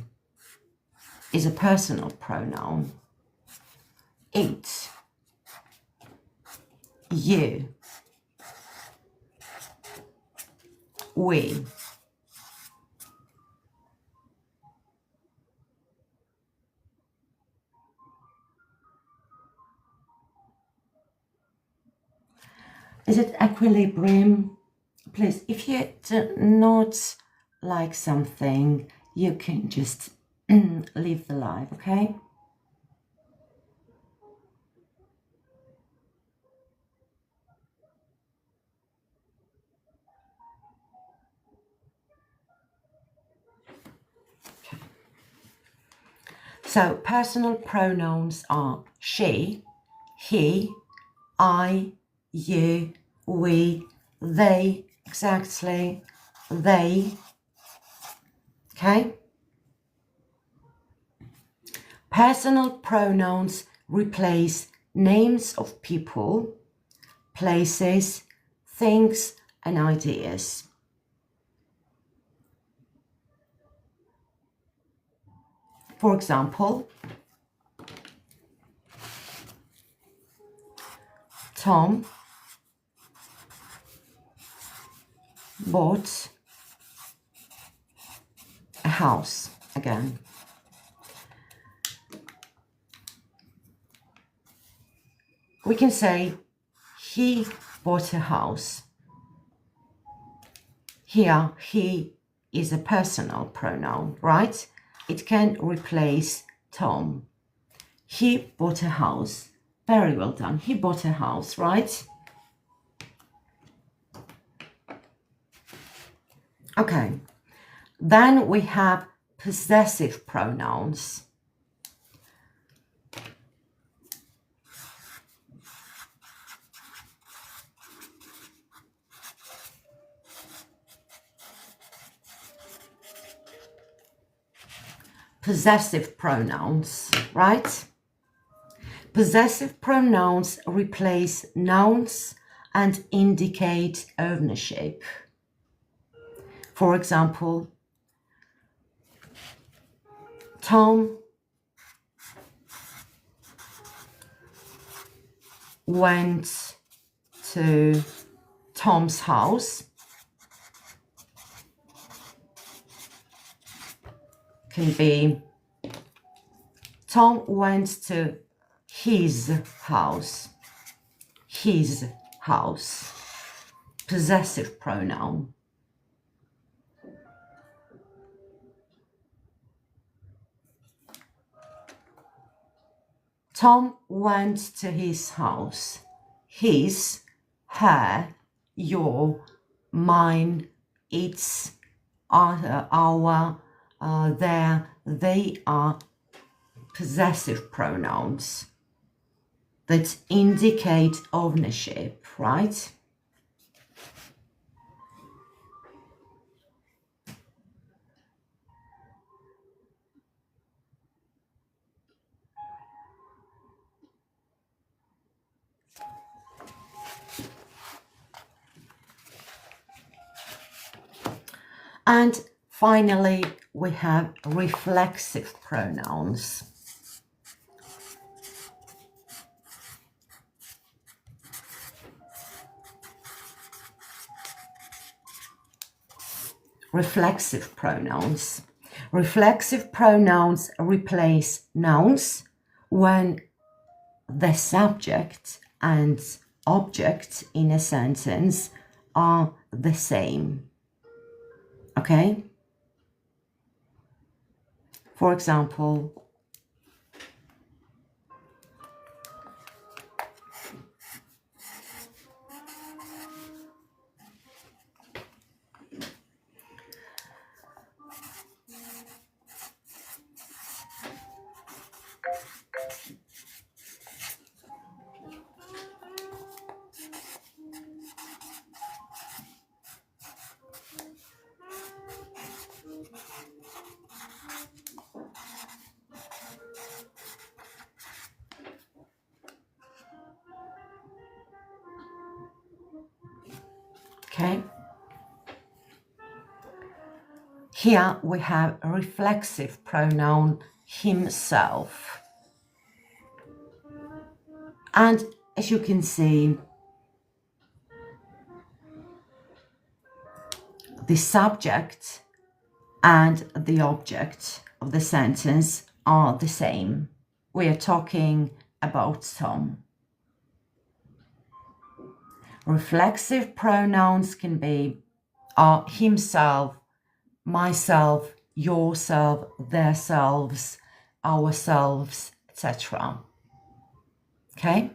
is a personal pronoun. It, you, we. Is it equilibrium? Please, if you do not like something, you can just leave the live, okay? So personal pronouns are she, he, I, you, we, they, exactly, they, okay? Personal pronouns replace names of people, places, things, and ideas. For example, Tom bought a house again. We can say he bought a house. Here, he is a personal pronoun, right? It can replace Tom. He bought a house. Very well done. He bought a house, right? Okay. Then we have possessive pronouns. possessive pronouns, right? Possessive pronouns replace nouns and indicate ownership. For example, Tom went to Tom's house. Can be Tom went to his house. His house. Possessive pronoun. Tom went to his house. His, her, your, mine, its, our, their, they are possessive pronouns that indicate ownership, right? And finally, we have reflexive pronouns. Reflexive pronouns. Reflexive pronouns replace nouns when the subject and object in a sentence are the same. Okay? For example, okay? Here we have a reflexive pronoun, himself. And as you can see, the subject and the object of the sentence are the same. We are talking about Tom. Reflexive pronouns can be himself, myself, yourself, theirselves, ourselves, etc. Okay?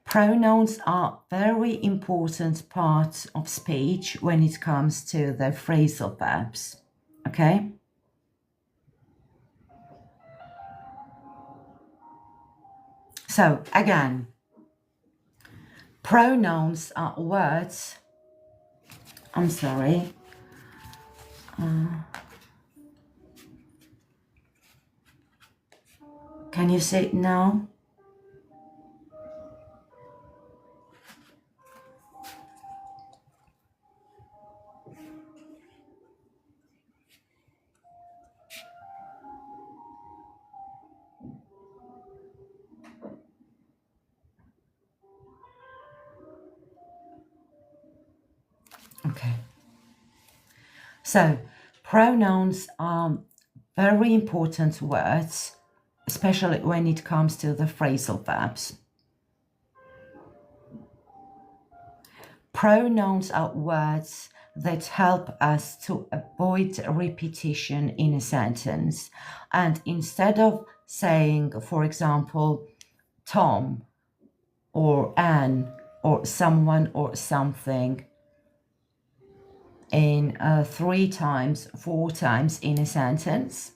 Pronouns are very important part of speech when it comes to the phrasal verbs. Okay? So again, pronouns are words. I'm sorry. Can you see it now? Okay. So pronouns are very important words, especially when it comes to the phrasal verbs. Pronouns are words that help us to avoid repetition in a sentence. And instead of saying, for example, Tom or Anne or someone or something in 3 times, 4 times in a sentence,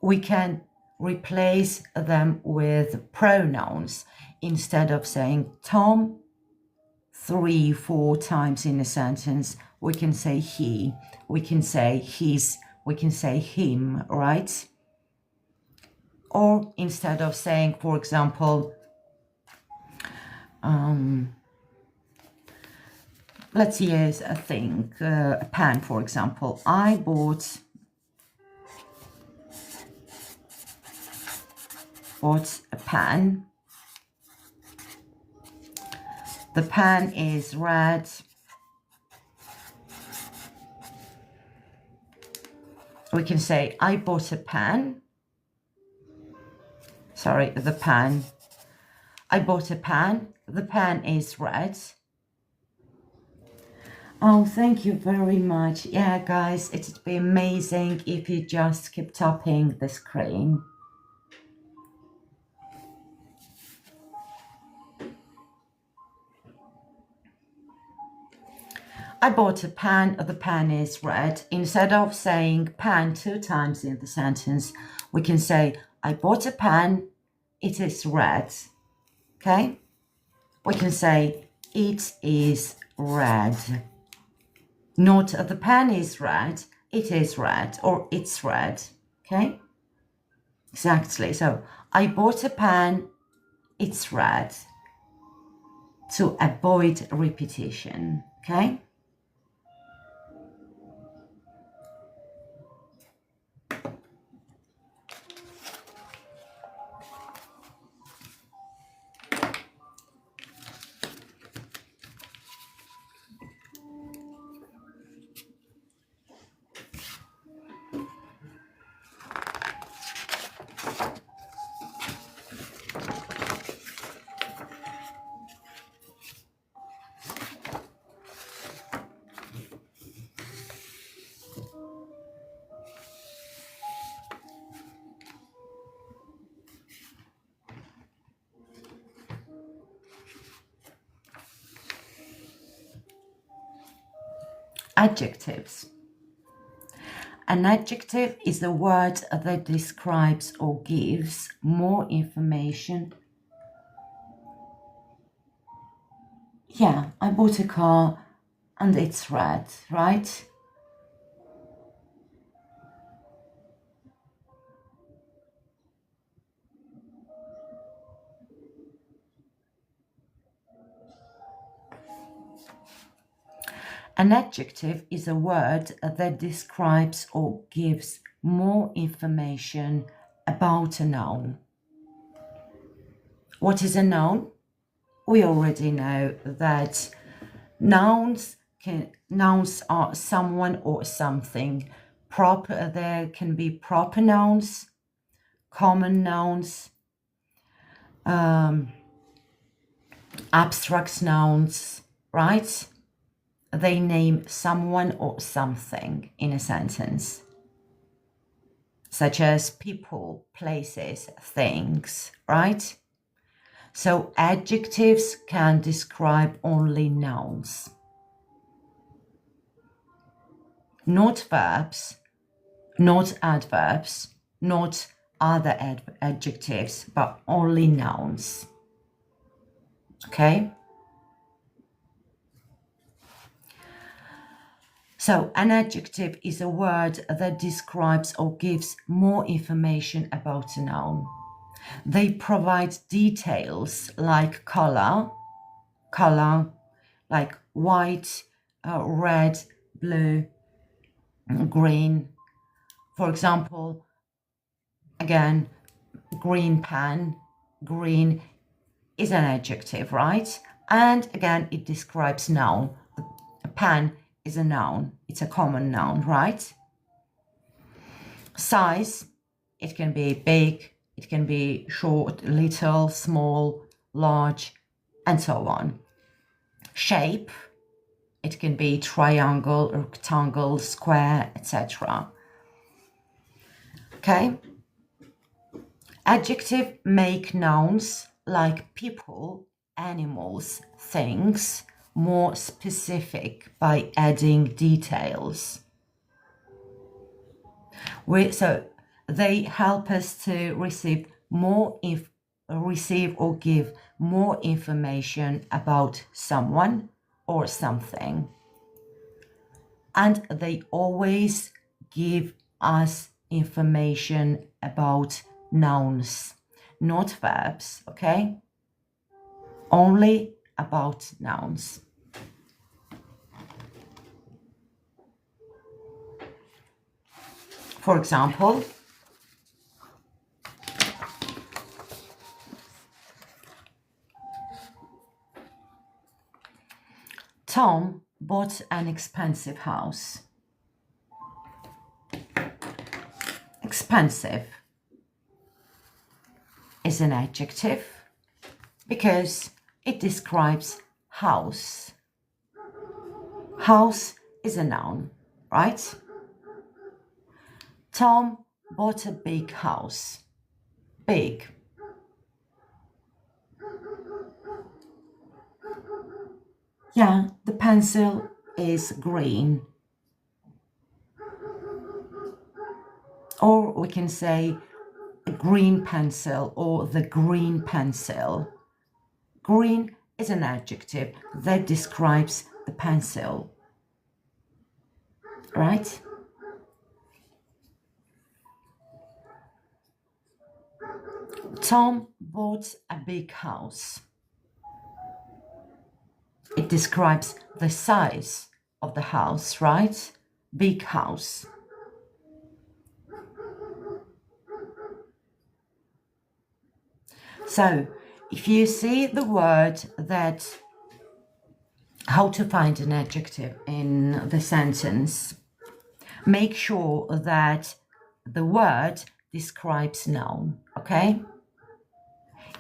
we can replace them with pronouns instead of saying Tom 3, 4 times in a sentence, we can say he, we can say his, we can say him, right? Or instead of saying, for example, let's use a thing, a pen, for example. I bought a pen. The pen is red. We can say, I bought a pen. Sorry, the pen. I bought a pen. The pen is red. Oh, thank you very much. Yeah, guys, it'd be amazing if you just keep tapping the screen. I bought a pen, the pen is red. Instead of saying pen 2 times in the sentence, we can say, I bought a pen, it is red. Okay? We can say, it is red. Not the pen is red, it is red, or it's red. Okay? Exactly. So, I bought a pen, it's red. To avoid repetition. Okay? Adjectives. An adjective is a word that describes or gives more information. Yeah, I bought a car and it's red, right? An adjective is a word that describes or gives more information about a noun. What is a noun? We already know that nouns are someone or something. There can be proper nouns, common nouns, abstract nouns, right? They name someone or something in a sentence, such as people, places, things, right? So adjectives can describe only nouns, not verbs, not adverbs, not other adjectives, but only nouns. Okay? So an adjective is a word that describes or gives more information about a noun. They provide details like color, like white, red, blue, green. For example, again, green pen, green is an adjective, right? And again, it describes noun. A pen is a noun. It's a common noun, right? Size, it can be big, it can be short, little, small, large, and so on. Shape, it can be triangle, rectangle, square, etc. Okay? Adjectives make nouns like people, animals, things more specific by adding details. So they help us to receive or give more information about someone, or something. And they always give us information about nouns, not verbs, okay? Only about nouns. For example, Tom bought an expensive house. Expensive is an adjective because it describes house. House is a noun, right? Tom bought a big house. Big. Yeah, the pencil is green. Or we can say a green pencil or the green pencil. Green is an adjective that describes the pencil, right? Tom bought a big house. It describes the size of the house, right? Big house. So, if you see the word that, how to find an adjective in the sentence, make sure that the word describes noun, okay?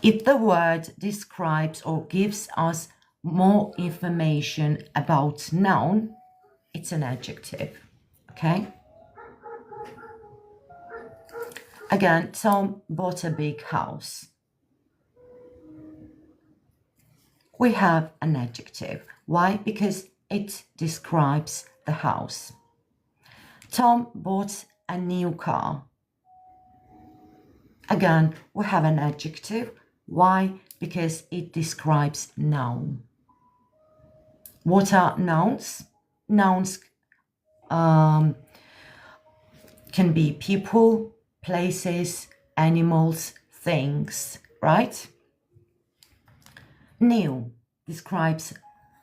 If the word describes or gives us more information about noun, it's an adjective, okay? Again, Tom bought a big house. We have an adjective. Why? Because it describes the house. Tom bought a new car. Again, we have an adjective. Why? Because it describes noun. What are nouns? Nouns can be people, places, animals, things, right? New describes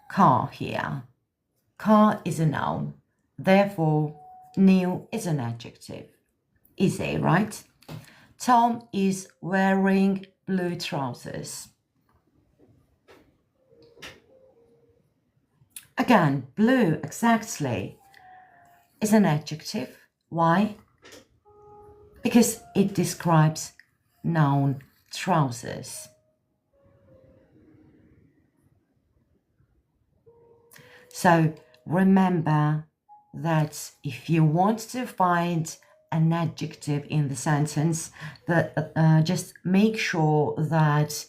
car here. Car is a noun. Therefore, new is an adjective. Easy, right? Tom is wearing blue trousers. Again, blue, exactly, is an adjective. Why? Because it describes noun trousers. So remember that if you want to find an adjective in the sentence, that just make sure that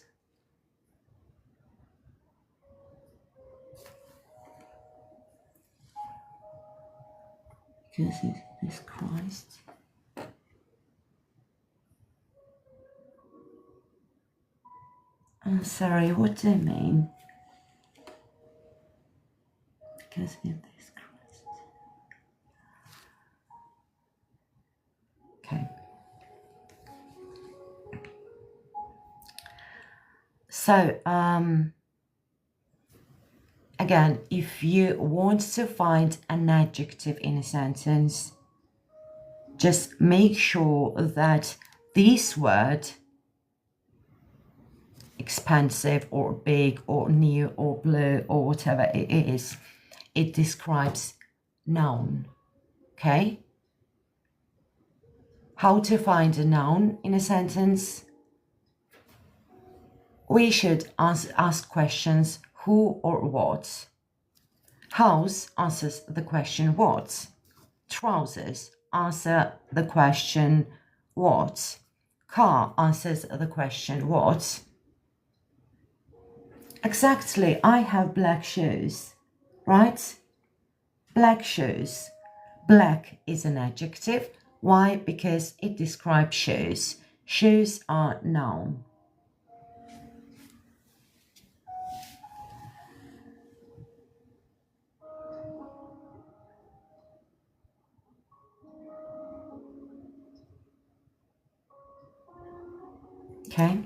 because it is Christ. I'm sorry, what do you mean? Because it is Christ. Okay. So, again, if you want to find an adjective in a sentence, just make sure that this word, expensive or big or new or blue or whatever it is, it describes noun, okay? How to find a noun in a sentence? We should ask questions who or what. House answers the question what. Trousers answer the question what. Car answers the question what. Exactly, I have black shoes, right? Black shoes. Black is an adjective. Why? Because it describes shoes. Shoes are noun. Okay.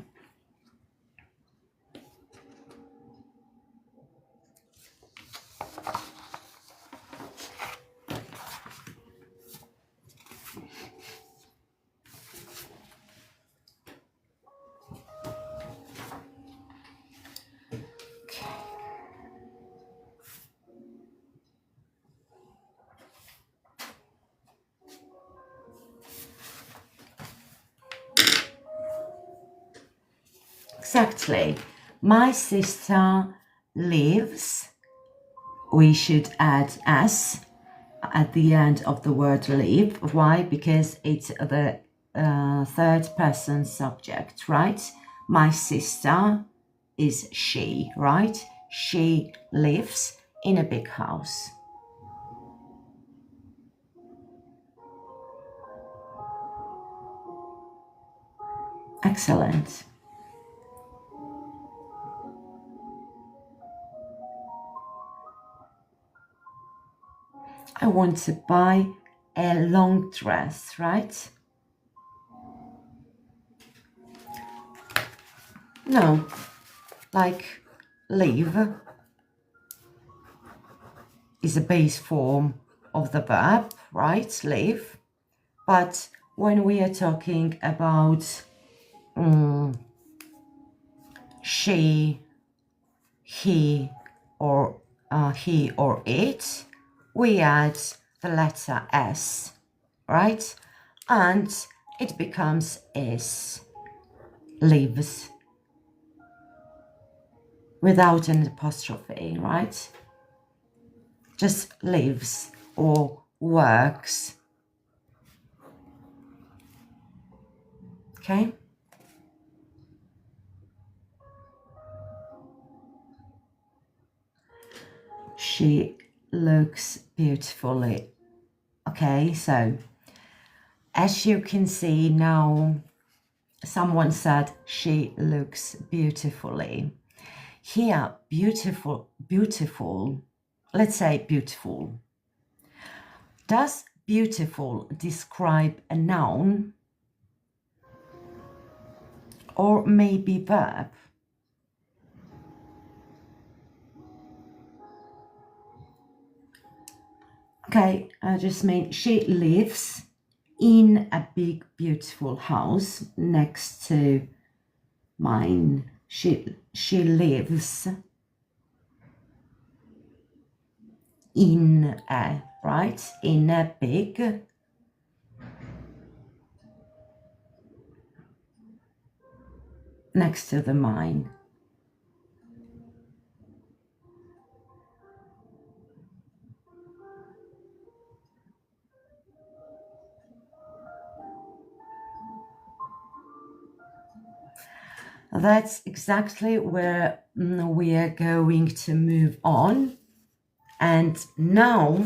Exactly. My sister lives. We should add s at the end of the word live. Why? Because it's the third person subject, right? My sister is she, right? She lives in a big house. Excellent. I want to buy a long dress, right? No, like live is a base form of the verb, right? Live. But when we are talking about she, he, or it, we add the letter s, right? And it becomes is, lives, without an apostrophe, right? Just lives or works. Okay? She looks beautifully. Okay, so as you can see now, someone said she looks beautifully. Here, beautiful, let's say beautiful. Does beautiful describe a noun or maybe verb? Okay, I just mean she lives in a big, beautiful house next to mine. She lives in a, right? In a big next to the mine. That's exactly where we are going to move on. And now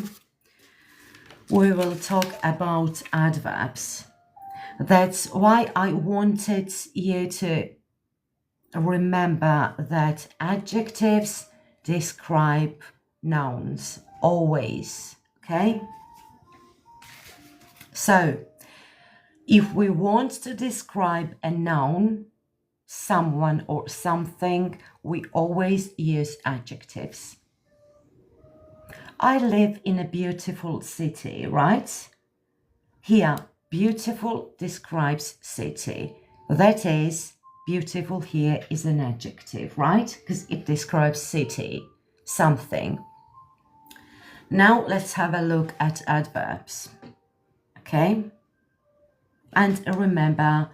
we will talk about adverbs. That's why I wanted you to remember that adjectives describe nouns always, okay? So if we want to describe a noun, someone or something, we always use adjectives. I live in a beautiful city, right? Here, beautiful describes city. That is, beautiful here is an adjective, right? Because it describes city, something. Now let's have a look at adverbs, okay? And remember,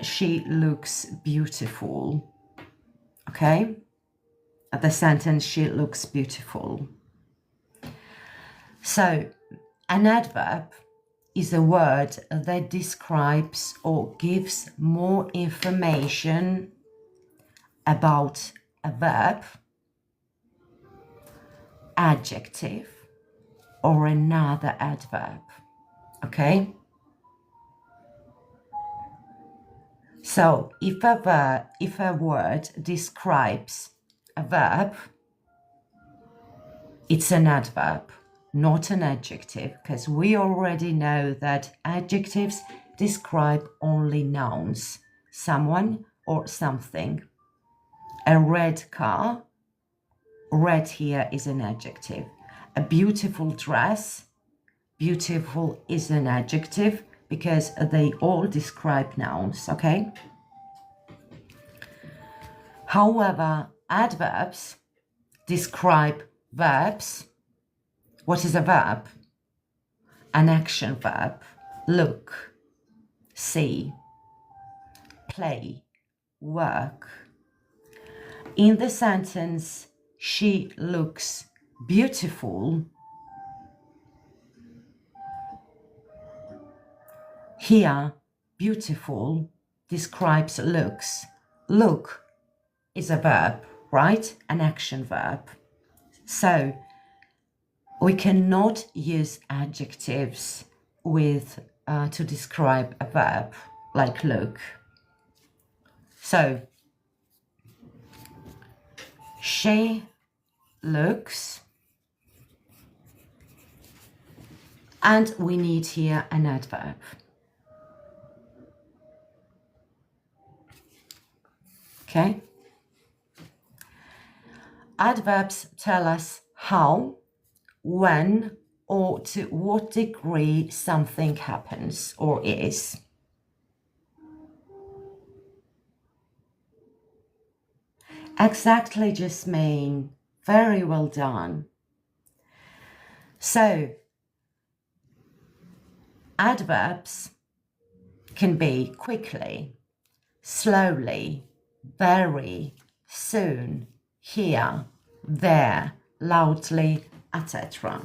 she looks beautiful, okay? The sentence, she looks beautiful. So, an adverb is a word that describes or gives more information about a verb, adjective, or another adverb, okay? So if a word describes a verb, it's an adverb, not an adjective, because we already know that adjectives describe only nouns. someone or something. A red car, red here is an adjective. A beautiful dress, beautiful is an adjective because they all describe nouns, okay? However, adverbs describe verbs. What is a verb? An action verb. Look, see, play, work. In the sentence, she looks beautiful. Here, beautiful describes looks. Look is a verb, right? An action verb. So we cannot use adjectives with to describe a verb like look. So she looks, and we need here an adverb. Okay? Adverbs tell us how, when, or to what degree something happens or is. Exactly, Jasmine. Very well done. So, adverbs can be quickly, slowly, very, soon, here, there, loudly, etc.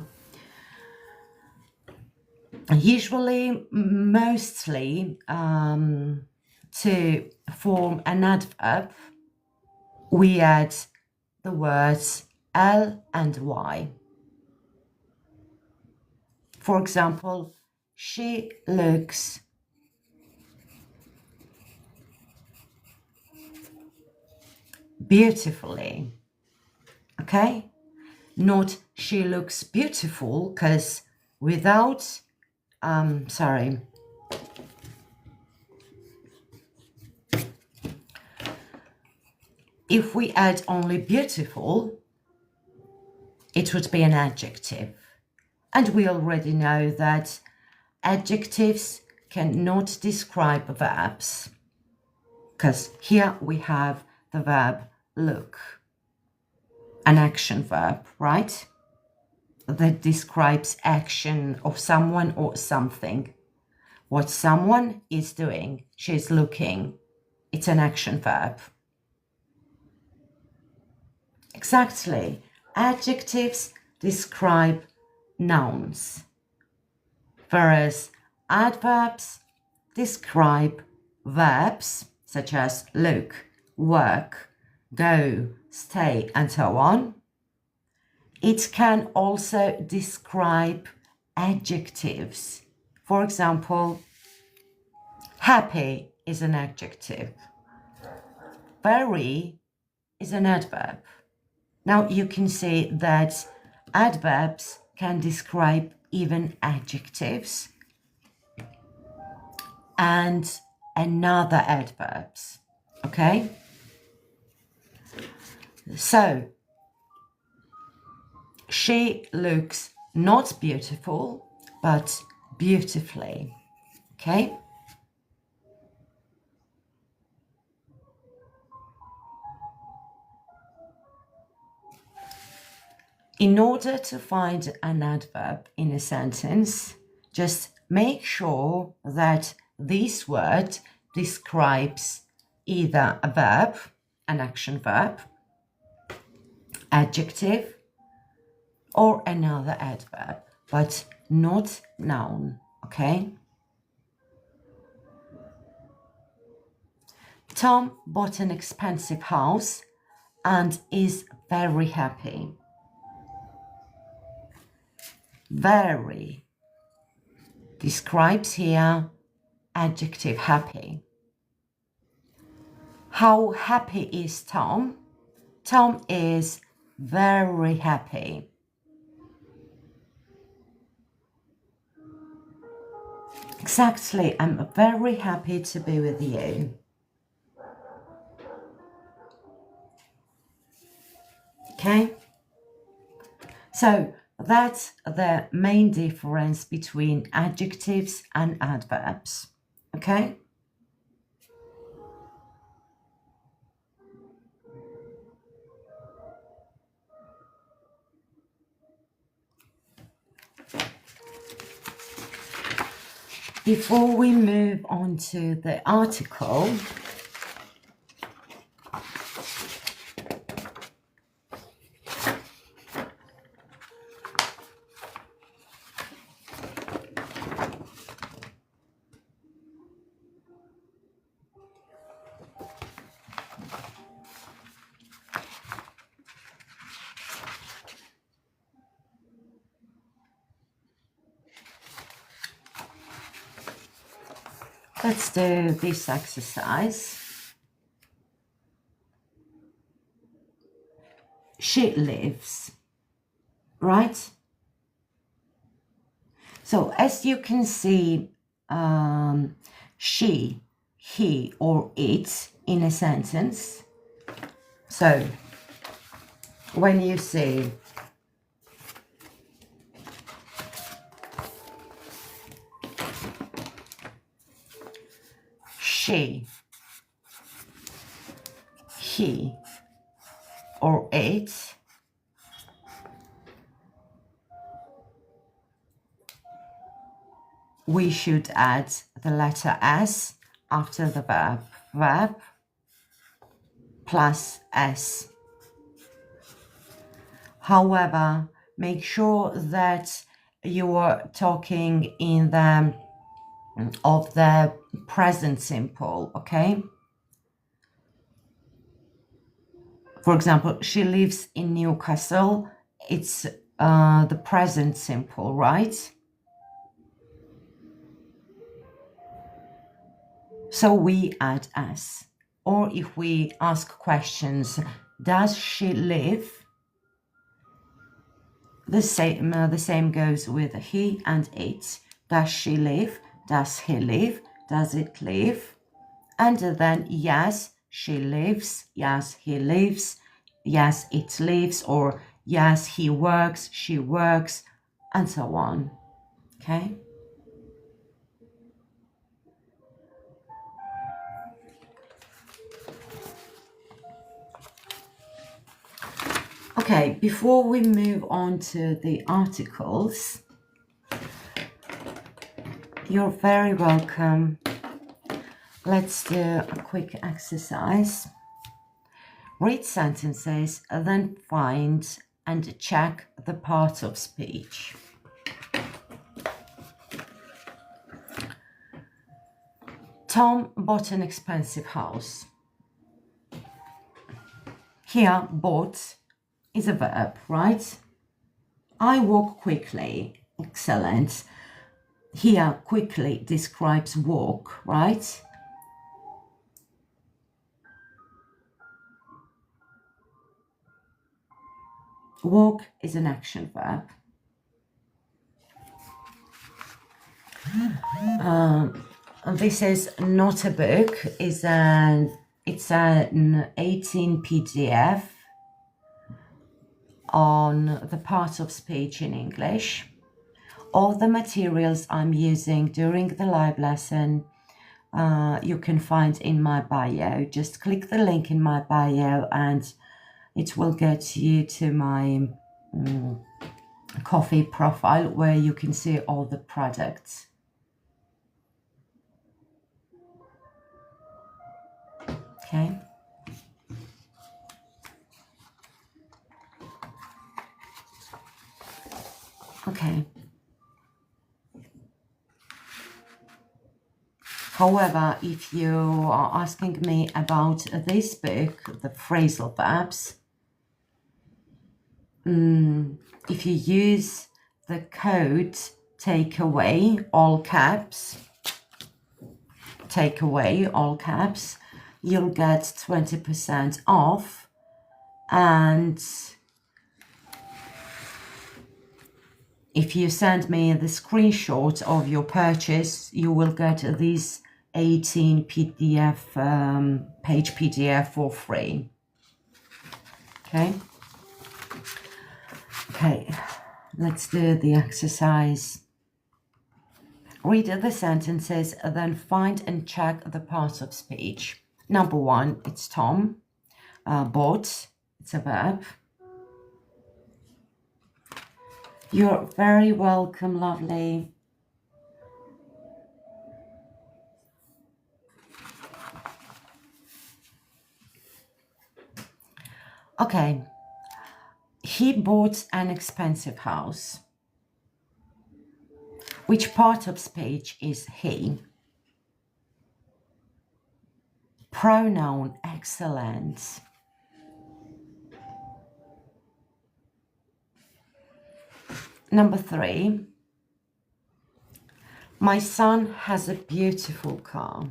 Usually, mostly, to form an adverb, we add the words L and Y. For example, she looks beautifully. Okay? Not she looks beautiful, because without, if we add only beautiful, it would be an adjective. And we already know that adjectives cannot describe verbs, because here we have the verb look, an action verb, right? That describes action of someone or something. What someone is doing, she's looking. It's an action verb. Exactly. Adjectives describe nouns, whereas adverbs describe verbs such as look, work, go, stay, and so on. It can also describe adjectives. For example, happy is an adjective. Very is an adverb. Now you can see that adverbs can describe even adjectives and another adverbs. Okay? So, she looks not beautiful, but beautifully. Okay? In order to find an adverb in a sentence, just make sure that this word describes either a verb, an action verb, adjective, or another adverb, but not noun, okay? Tom bought an expensive house and is very happy. Very describes here adjective happy. How happy is Tom? Tom is very happy. Exactly, I'm very happy to be with you. Okay? So that's the main difference between adjectives and adverbs. Okay? Before we move on to the article, let's do this exercise. She lives, right? So as you can see, she, he, or it in a sentence. So when you say she, he, or it, we should add the letter S after the verb plus S. However, make sure that you are talking in the present simple, okay? For example, she lives in Newcastle. It's the present simple, right? So we add S. Or if we ask questions, does she live? The same goes with he and it. Does she live? Does he live? Does it live? And then yes, she lives. Yes, he lives. Yes, it lives. Or yes, he works. She works, and so on. Okay. Okay, before we move on to the articles, you're very welcome. Let's do a quick exercise. Read sentences, then find and check the parts of speech. Tom bought an expensive house. Here, bought is a verb, right? I walk quickly. Excellent. Here, quickly describes walk, right? Walk is an action verb. This is not a book. It's an 18 PDF on the parts of speech in English. All the materials I'm using during the live lesson you can find in my bio. Just click the link in my bio and it will get you to my Ko-fi profile where you can see all the products. Okay. Okay. However, if you are asking me about this book, the phrasal verbs, if you use the code takeaway, all caps, you'll get 20% off. And if you send me the screenshot of your purchase, you will get this 18 PDF page PDF for free. Okay. Okay, let's do the exercise. Read the sentences, then find and check the parts of speech. Number 1, it's Tom. Bought, it's a verb. You're very welcome, lovely. Okay. He bought an expensive house. Which part of speech is he? Pronoun, excellent. Number 3. My son has a beautiful car.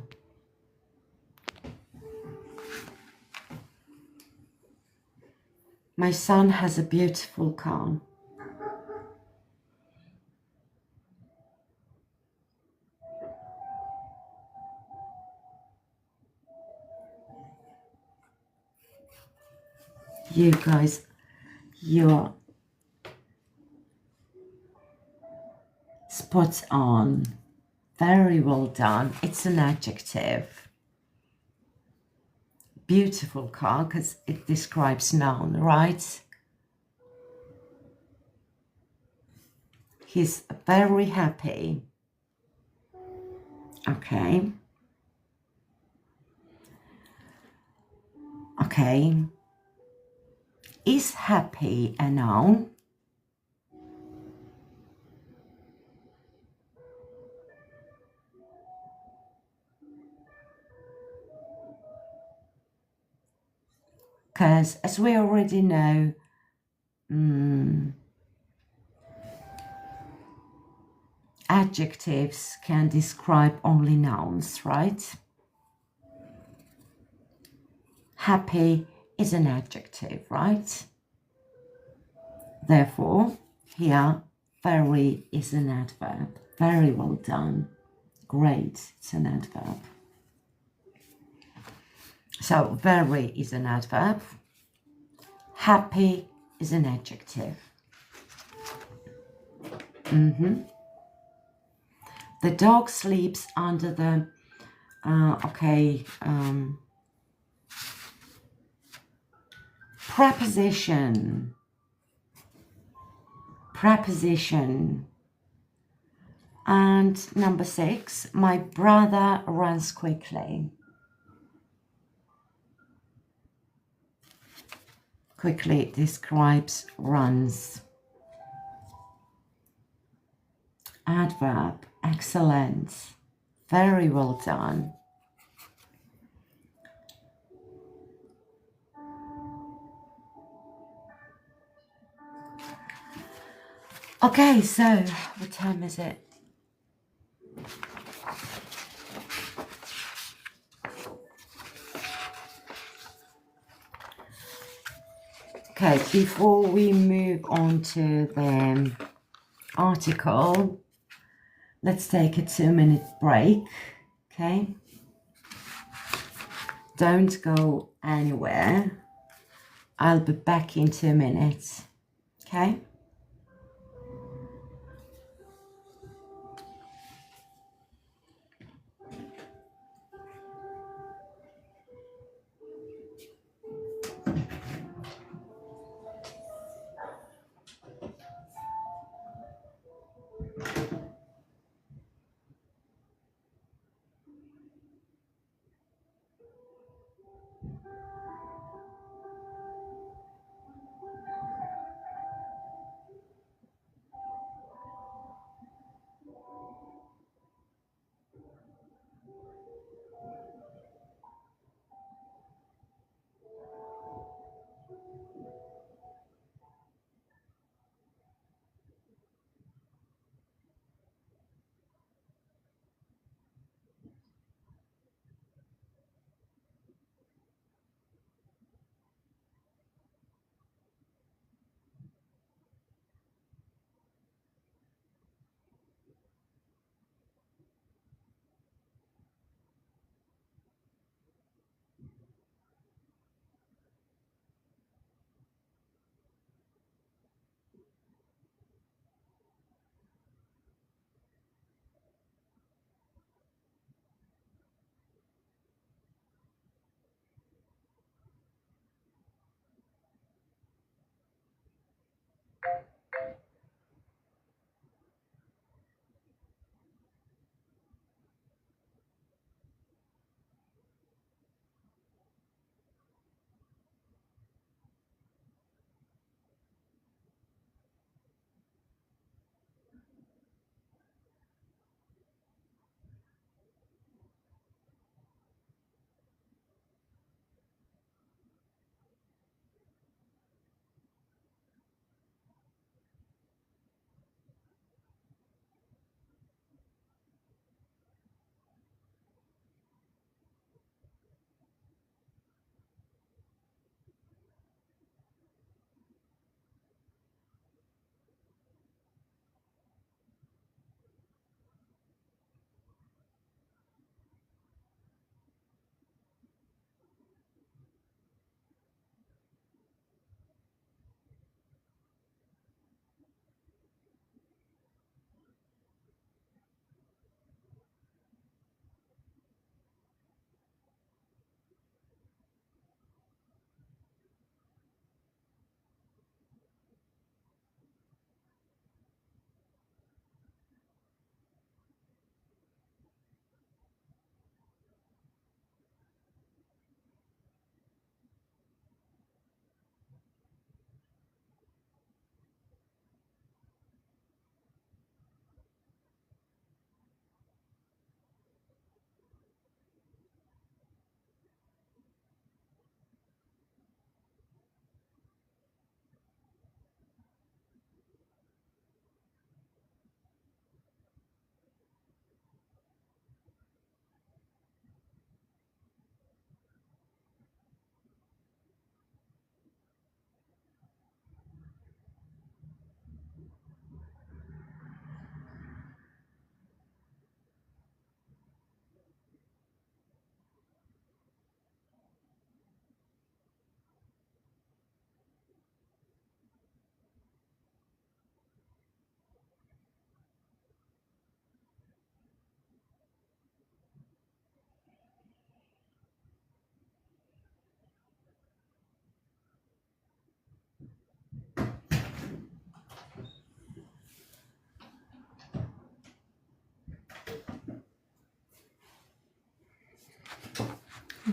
My son has a beautiful car. You guys, you're spot on. Very well done. It's an adjective. Beautiful car, because it describes noun, right? He's very happy. Okay. Okay. Is happy a noun? Because as we already know, adjectives can describe only nouns, right? Happy is an adjective, right? Therefore, here, very is an adverb. Very well done. Great, it's an adverb. So, very is an adverb. Happy is an adjective. The dog sleeps under the, preposition. Preposition. And number 6, my brother runs quickly. Quickly describes runs. Adverb, excellent. Very well done. Okay, so what time is it? Okay, before we move on to the article, let's take a 2-minute break, okay? Don't go anywhere. I'll be back in 2 minutes, okay?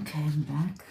Okay, I'm back.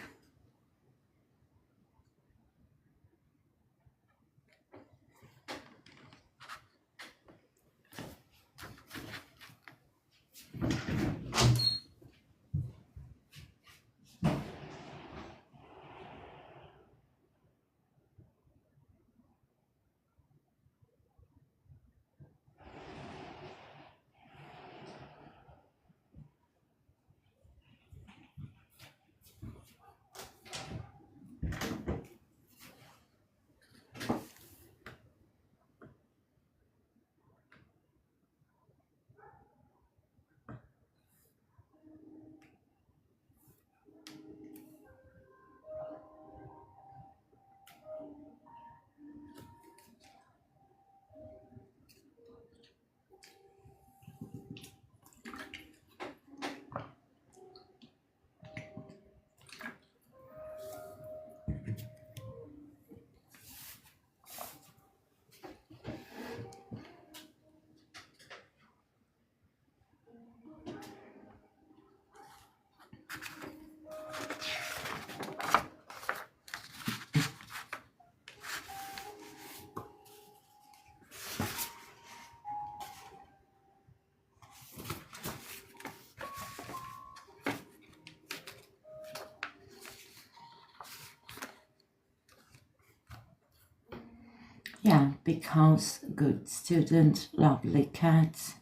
Yeah, because good student, lovely cat.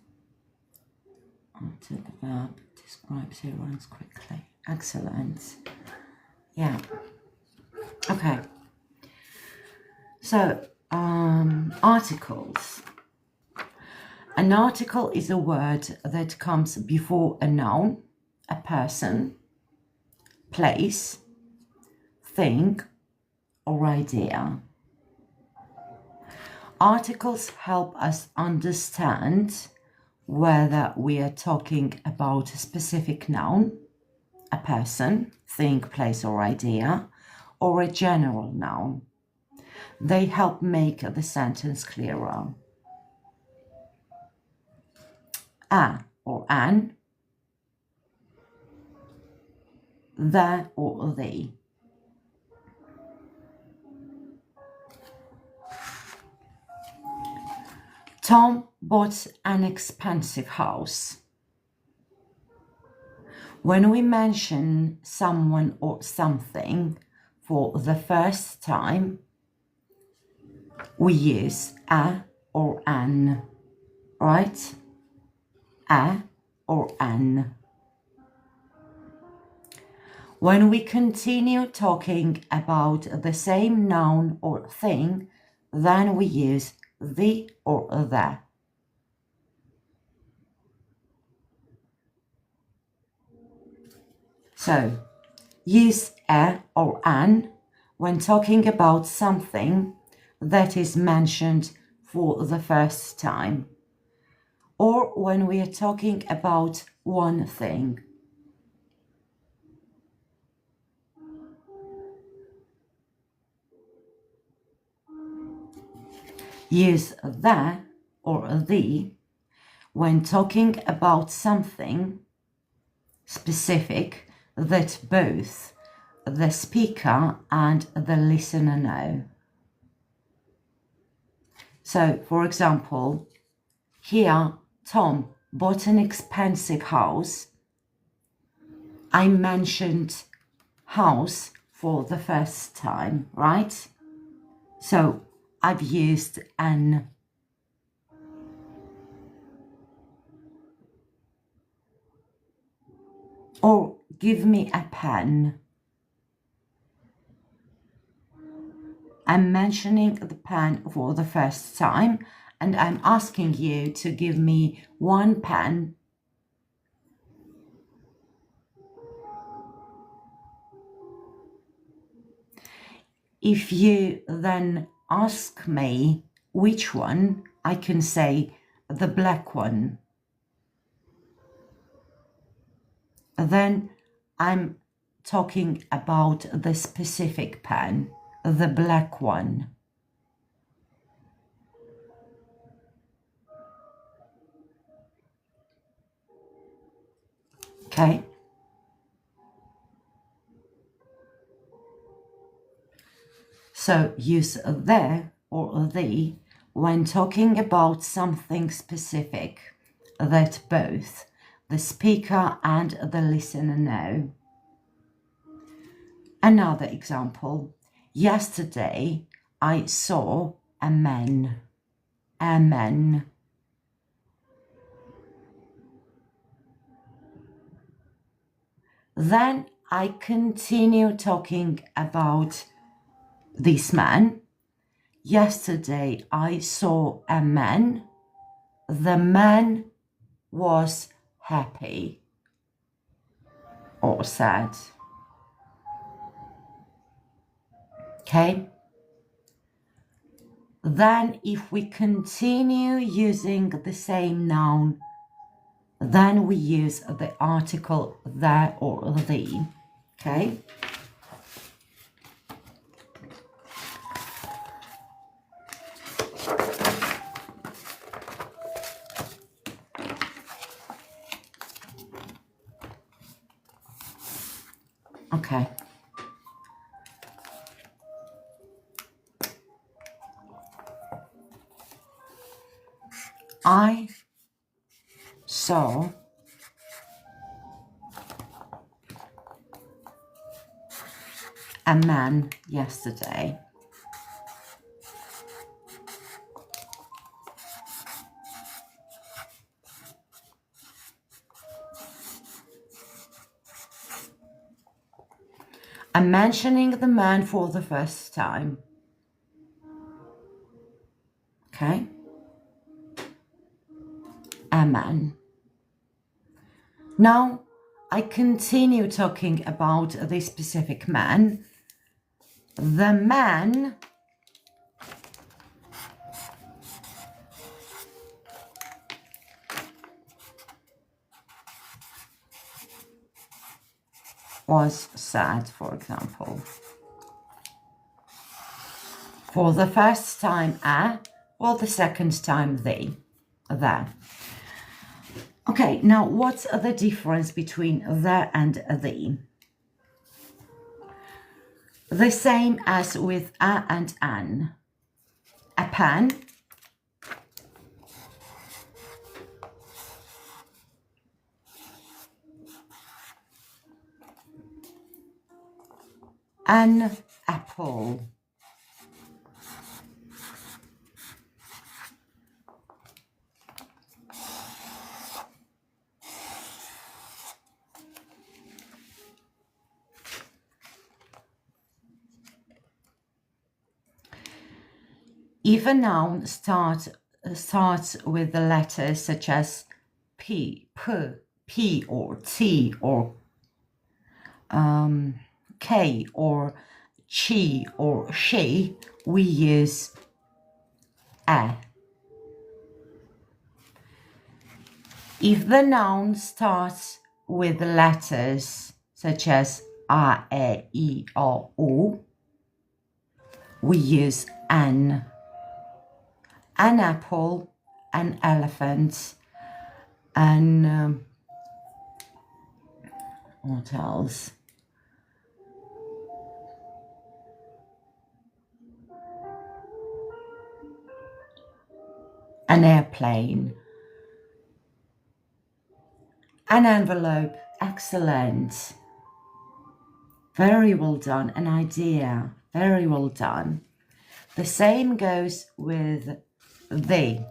Onto the verb, describes who runs quickly. Excellent. Yeah. Okay. So, articles. An article is a word that comes before a noun, a person, place, thing, or idea. Articles help us understand whether we are talking about a specific noun, a person, thing, place, or idea, or a general noun. They help make the sentence clearer. A or an, the or the. Tom bought an expensive house. When we mention someone or something for the first time, we use a or an, right? A or an. When we continue talking about the same noun or thing, then we use the or the. So, use a or an when talking about something that is mentioned for the first time, or when we are talking about one thing. Use the or the when talking about something specific that both the speaker and the listener know. So, for example, here Tom bought an expensive house. I mentioned house for the first time, right? So I've used an. Or give me a pen. I'm mentioning the pen for the first time and I'm asking you to give me one pen. If you then ask me which one, I can say the black one. Then I'm talking about the specific pen, the black one. Okay? So use the or the when talking about something specific that both the speaker and the listener know. Another example. Yesterday I saw a man. A man. Then I continue talking about this man. Yesterday I saw a man. The man was happy or sad. Okay? Then if we continue using the same noun, then we use the article the or the. Okay? Okay. I saw a man yesterday. I'm mentioning the man for the first time. Okay? A man. Now, I continue talking about this specific man. The man was sad, for example. For the first time, a, or the second time, the. Okay, now what's the difference between the and the? The same as with a and an. A pen, an apple. If a noun starts with the letters such as P, P or T or K or she or she, we use a. If the noun starts with letters such as a, e, I, o, u, we use an. An apple, an elephant, and what else? An airplane, an envelope. Excellent. Very well done. An idea. Very well done. The same goes with the.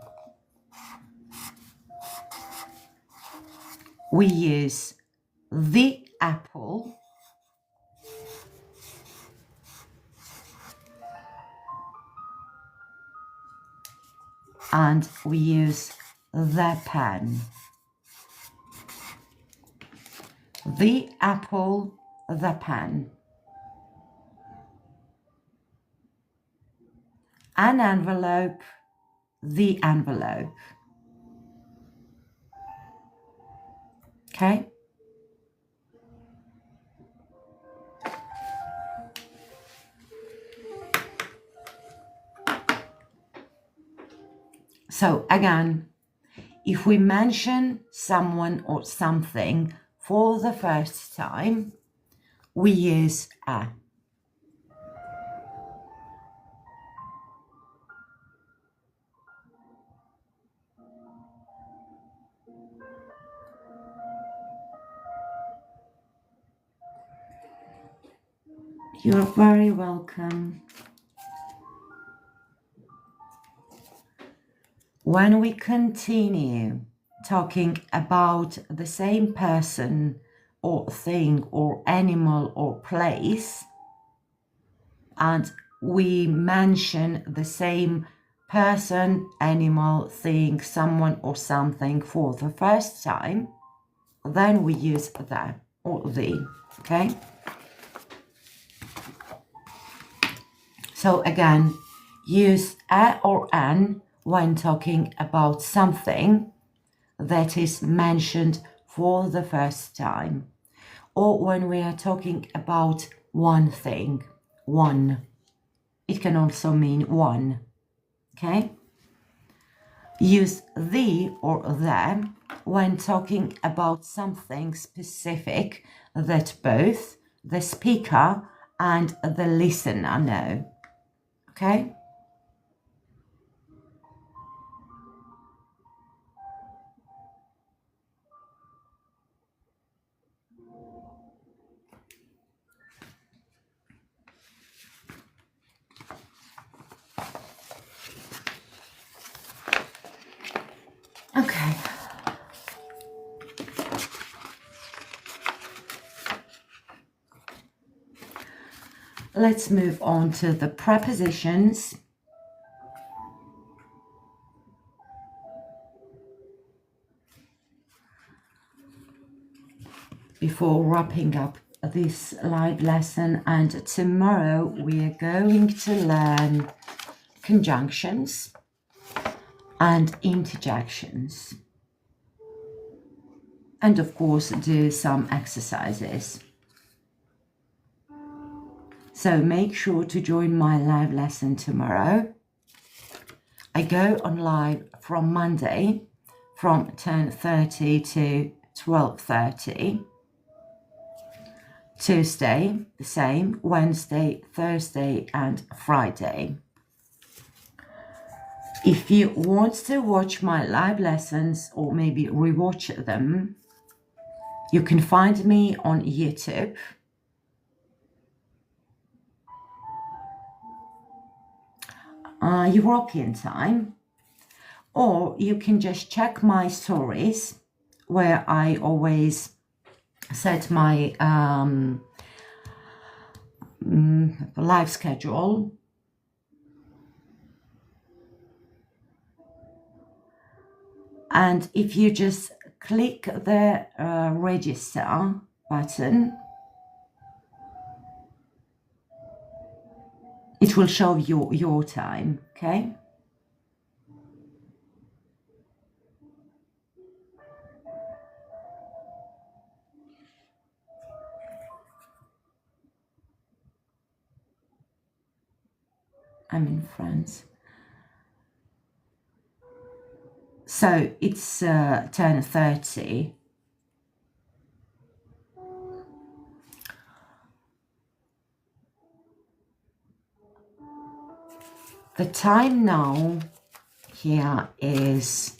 We use the apple, and we use the pen. The apple, the pen. An envelope, the envelope. Okay? So again, if we mention someone or something for the first time, we use a. You're very welcome. When we continue talking about the same person or thing or animal or place, and we mention the same person, animal, thing, someone or something for the first time, then we use the or the, okay? So again, use a or an when talking about something that is mentioned for the first time, or when we are talking about one thing, one. It can also mean one, okay? Use the or them when talking about something specific that both the speaker and the listener know, okay? Okay. Let's move on to the prepositions. Before wrapping up this live lesson, and tomorrow we are going to learn conjunctions and interjections, and of course do some exercises. So make sure to join my live lesson tomorrow. I go on live from Monday from 10:30 to 12:30. Tuesday, the same, Wednesday, Thursday, and Friday. If you want to watch my live lessons or maybe rewatch them, you can find me on YouTube. European time, or you can just check my stories where I always set my live schedule. And if you just click the register button, it will show you your time, okay? I'm in France. So it's 10:30. The time now here is 10:30.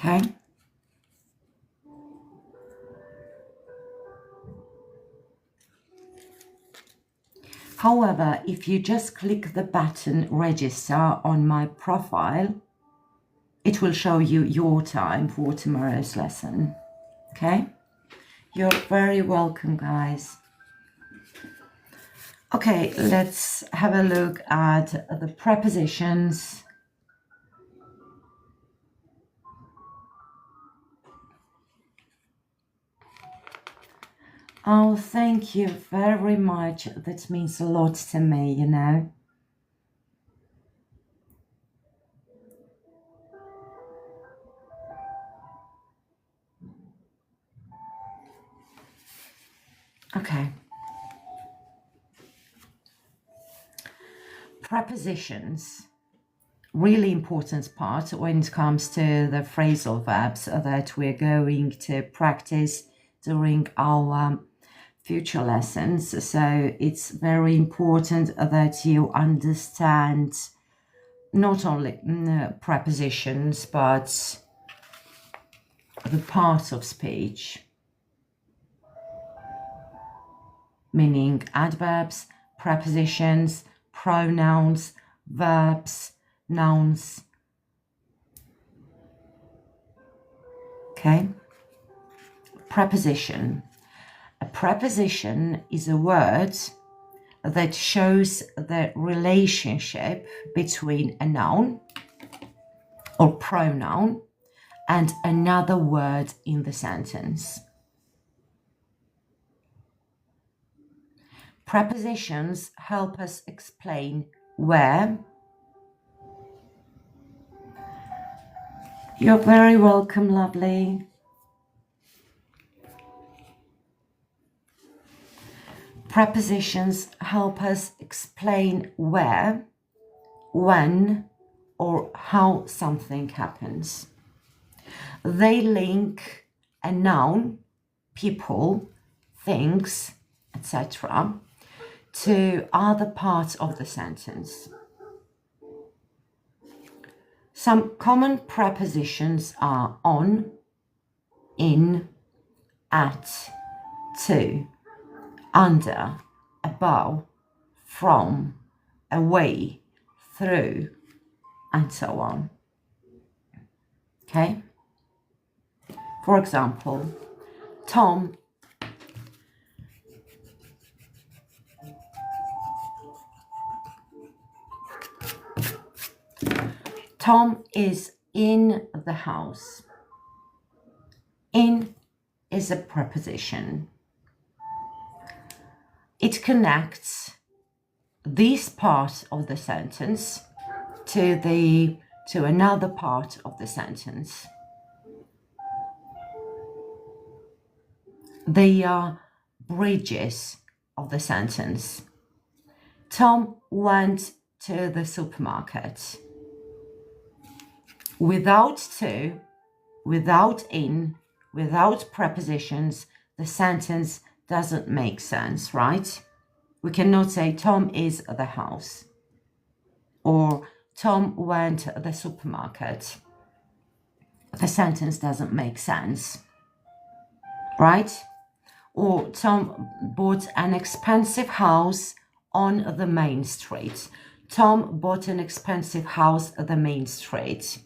Okay. However, if you just click the button register on my profile, it will show you your time for tomorrow's lesson. Okay? You're very welcome, guys. Okay, let's have a look at the prepositions. Oh, thank you very much. That means a lot to me, you know. Okay. prepositions, really important part when it comes to the phrasal verbs that we're going to practice during our future lessons. So it's very important that you understand not only prepositions, but the parts of speech, meaning adverbs, prepositions, pronouns, verbs, nouns. Okay? Preposition. A preposition is a word that shows the relationship between a noun or pronoun and another word in the sentence. Prepositions help us explain where. You're very welcome, lovely. Prepositions help us explain where, when, or how something happens. They link a noun, people, things, etc., to other parts of the sentence. Some common prepositions are on, in, at, to, under, above, from, away, through, and so on. Okay? For example, Tom is in the house. In is a preposition. It connects this part of the sentence to another part of the sentence. They are bridges of the sentence. Tom went to the supermarket. Without to, without in, without prepositions, the sentence doesn't make sense, right? We cannot say Tom is at the house or Tom went to the supermarket. The sentence doesn't make sense, right? Or Tom bought an expensive house on the main street. Tom bought an expensive house at the main street.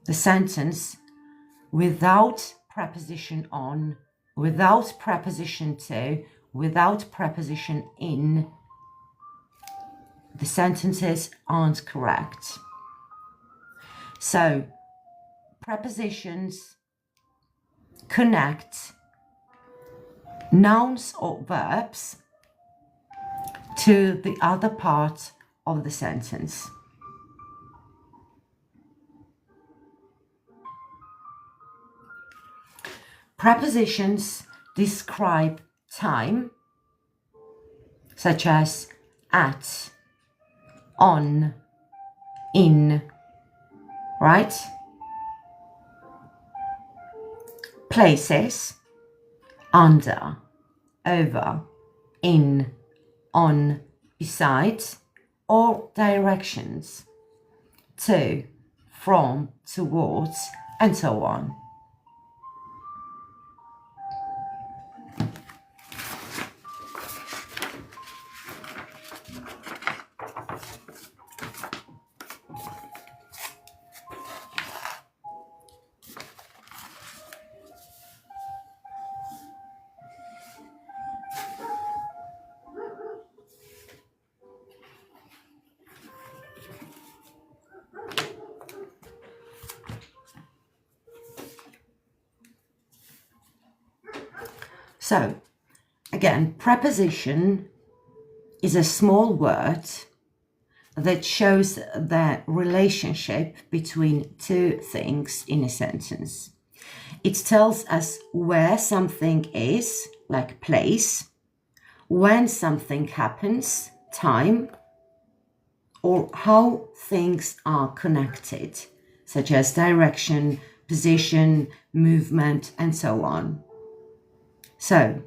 The sentence without preposition on, without preposition to, without preposition in, the sentences aren't correct. So, prepositions connect nouns or verbs to the other part of the sentence. Prepositions describe time, such as at, on, in, right? Places, under, over, in, on, beside, or directions, to, from, towards, and so on. So, again, preposition is a small word that shows the relationship between two things in a sentence. It tells us where something is, like place, when something happens, time, or how things are connected, such as direction, position, movement, and so on. So,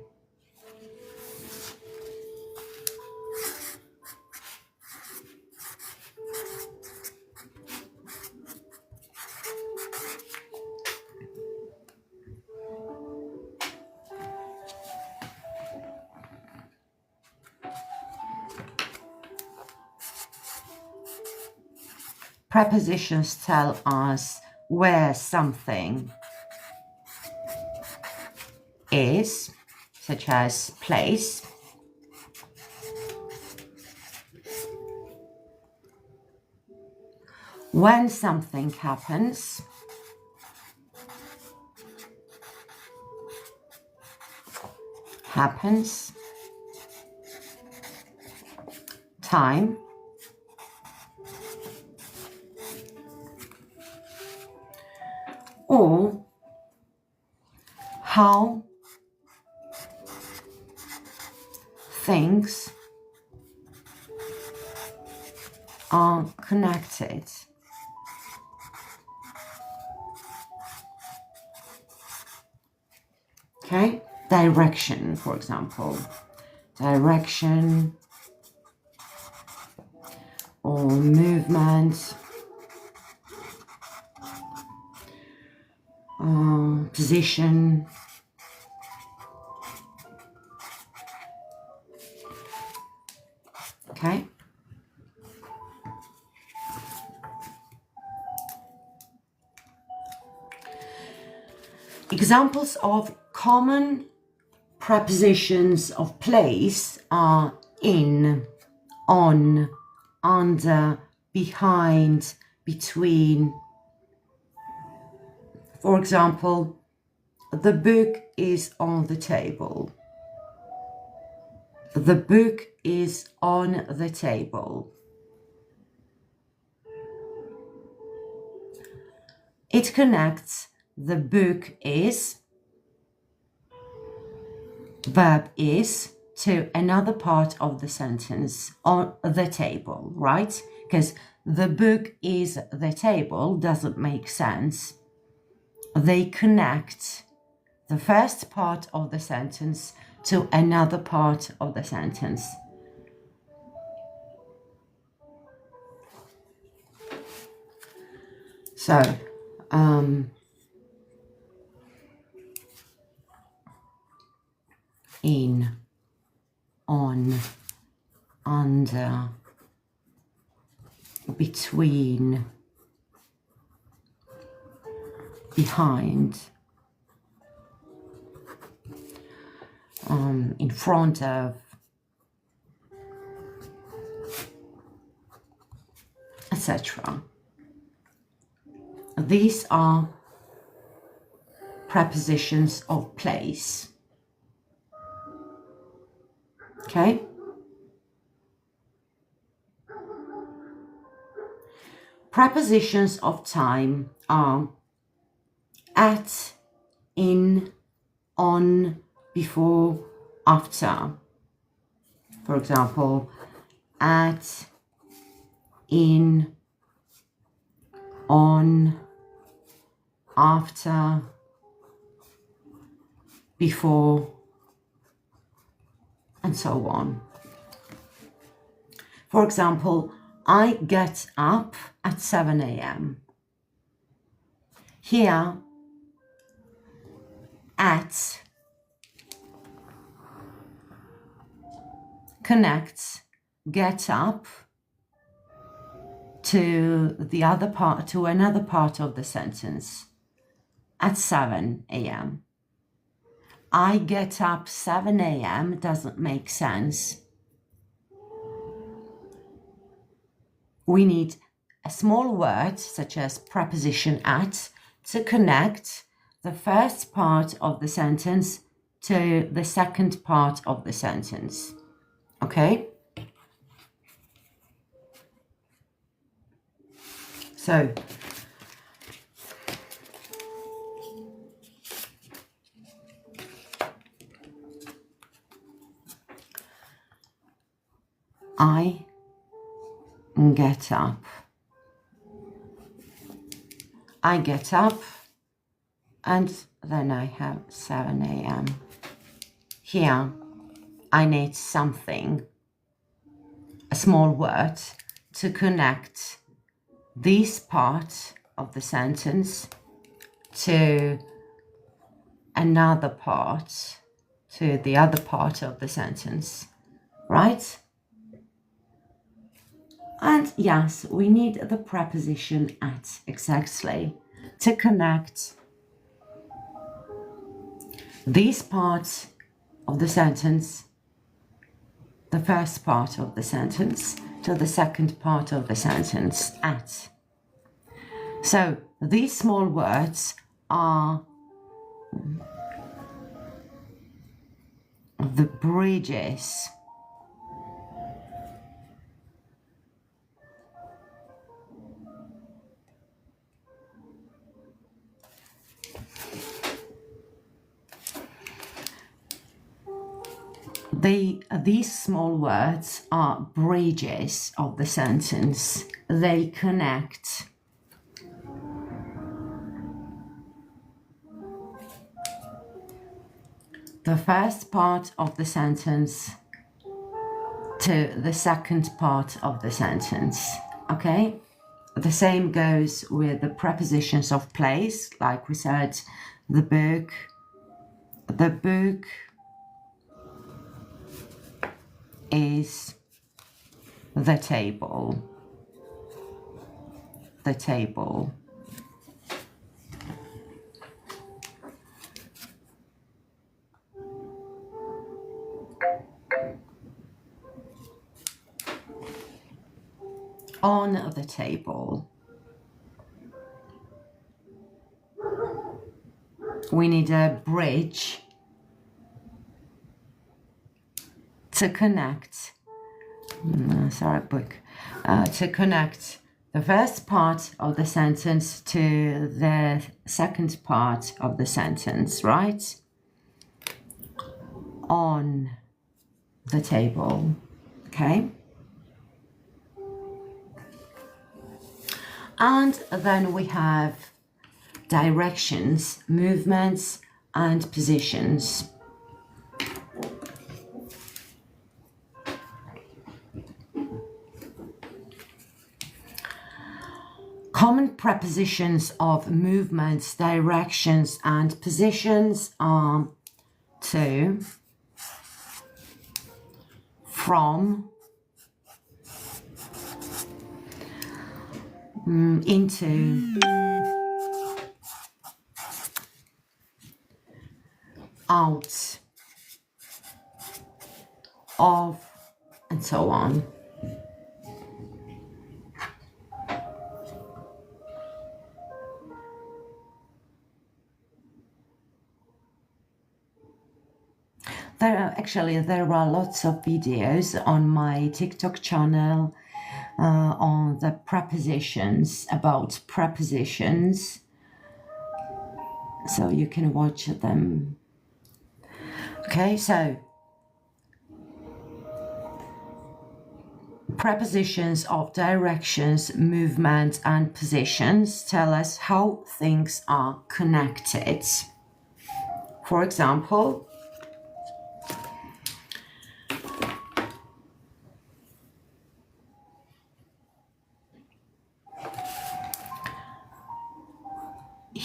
prepositions tell us where something is, such as place, when something happens, time, or how things are connected. Okay, direction, for example, direction or movement, position, okay. Examples of common prepositions of place are in, on, under, behind, between. For example, the book is on the table. The book is on the table. It connects the book is, verb is, to another part of the sentence, on the table, right? Because the book is the table doesn't make sense. They connect the first part of the sentence to another part of the sentence. So, in, on, under, between, behind, in front of, etc. These are prepositions of place. Okay? Prepositions of time are at, in, on, before, after. For example, at, in, on, after, before, and so on. For example, I get up at 7 a.m. Here, at connects get up to the other part, to another part of the sentence, at 7 a.m. I get up 7 a.m. doesn't make sense. We need a small word, such as preposition at, to connect the first part of the sentence to the second part of the sentence. Okay? So, I get up. I get up, and then I have 7 a.m. Here, I need something, a small word, to connect this part of the sentence to another part, to the other part of the sentence, right? And yes, we need the preposition at exactly to connect this part of the sentence, the first part of the sentence, to the second part of the sentence, at. So these small words are the bridges these small words are bridges of the sentence. They connect the first part of the sentence to the second part of the sentence, okay? The same goes with the prepositions of place, like we said, the book is the table. The table. On the table. We need a bridge to connect, to connect the first part of the sentence to the second part of the sentence, right? On the table, okay? And then we have directions, movements, and positions. Common prepositions of movements, directions, and positions are to, from, into, out, of, and so on. There are lots of videos on my TikTok channel on the prepositions, about prepositions, so you can watch them. Okay, so prepositions of directions, movement, and positions tell us how things are connected. For example,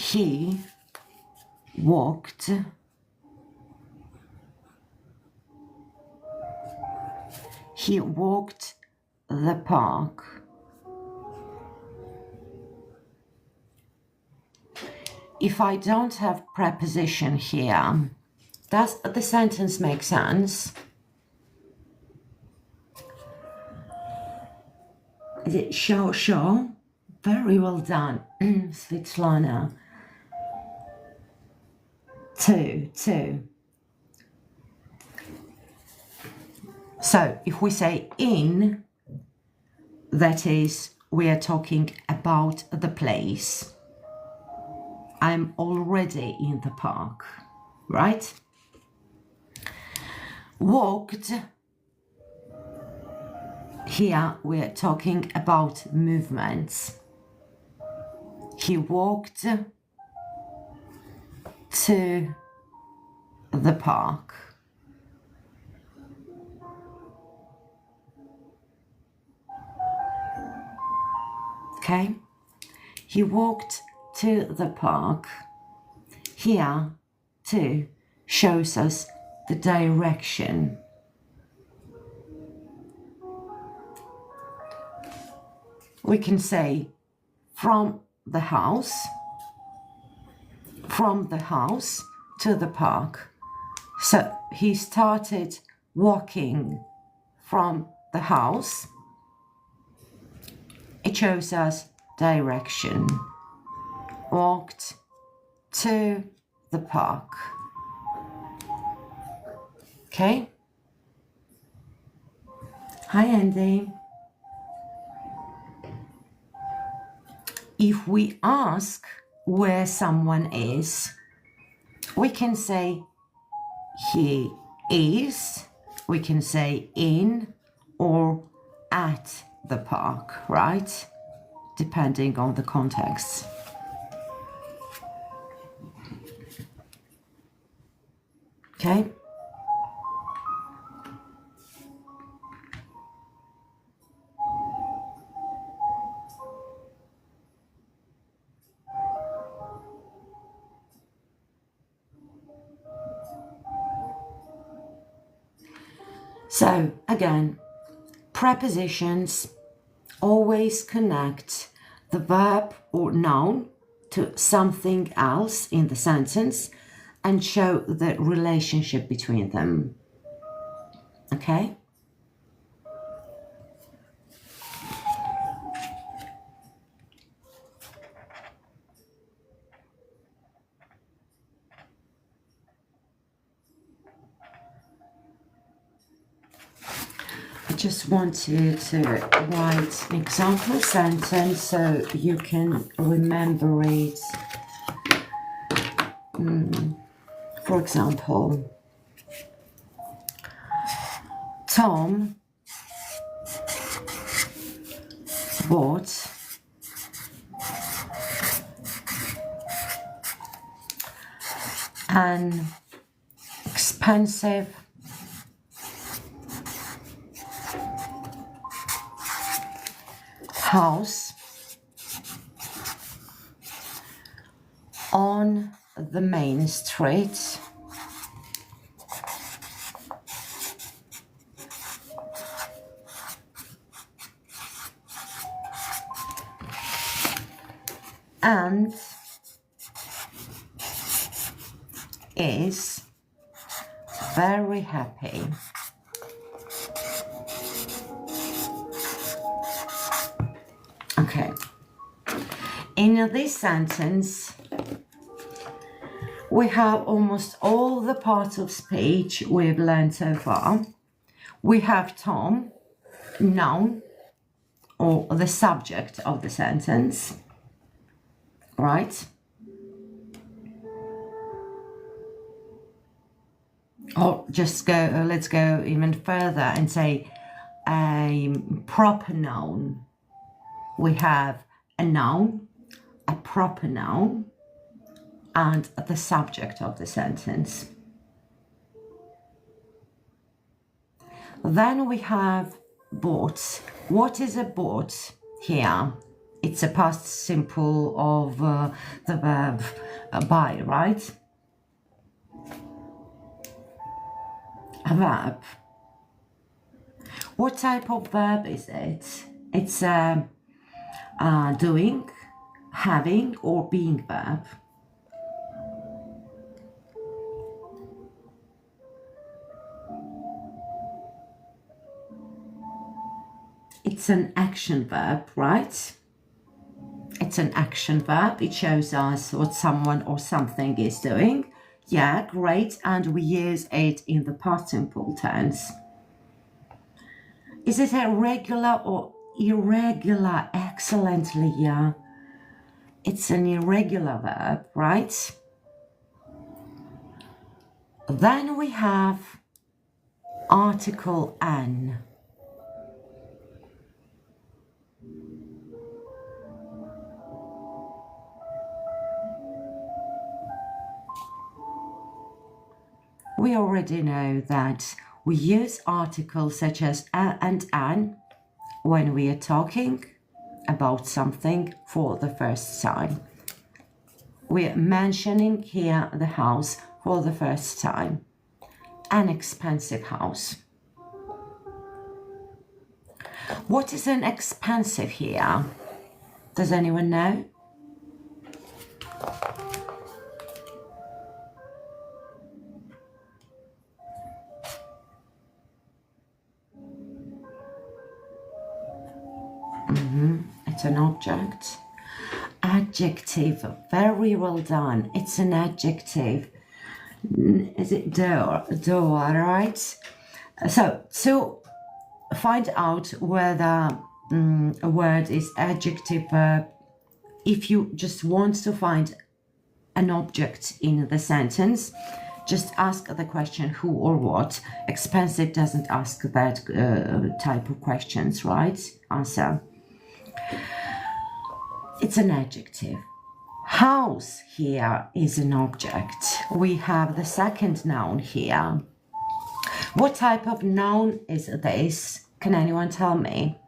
he walked the park. If I don't have preposition here, does the sentence make sense? Is it sure? Very well done, Svetlana. Two. So if we say in, that is, we are talking about the place. I'm already in the park, right? Walked, Here we're talking about movements. He walked to the park. Okay? He walked to the park. Here, too, shows us the direction. We can say from the house to the park. So he started walking from the house. It shows us direction. Walked to the park. Okay? Hi, Andy. If we ask where someone is, we can say he is, we can say in or at the park, right? Depending on the context. Okay? So, again, prepositions always connect the verb or noun to something else in the sentence and show the relationship between them. Okay? I just wanted to write an example sentence so you can remember it. For example, Tom bought an expensive house on the main street and is very happy. Okay. In this sentence, we have almost all the parts of speech we've learned so far. We have Tom, noun, or the subject of the sentence, right? Or just go, let's go even further and say a proper noun. We have a noun, a proper noun, and the subject of the sentence. Then we have bought. What is a bought here? It's a past simple of the verb buy, right? A verb. What type of verb is it? It's doing, having, or being verb. It's an action verb, right? It's an action verb. It shows us what someone or something is doing. Yeah, great. And we use it in the past simple tense. Is it a regular or irregular? Excellently, yeah. It's an irregular verb, right? Then we have article an. we already know that we use articles such as a and an when we are talking about something for the first time. We're mentioning here the house for the first time. An expensive house. What is an expensive here? Does anyone know? It's an object. Adjective. Very well done. It's an adjective. Is it door? Door, right? So to find out whether a word is adjective, if you just want to find an object in the sentence, just ask the question who or what. Expensive doesn't ask that type of questions, right? Answer. It's an adjective. House here is an object. We have the second noun here. What type of noun is this? Can anyone tell me?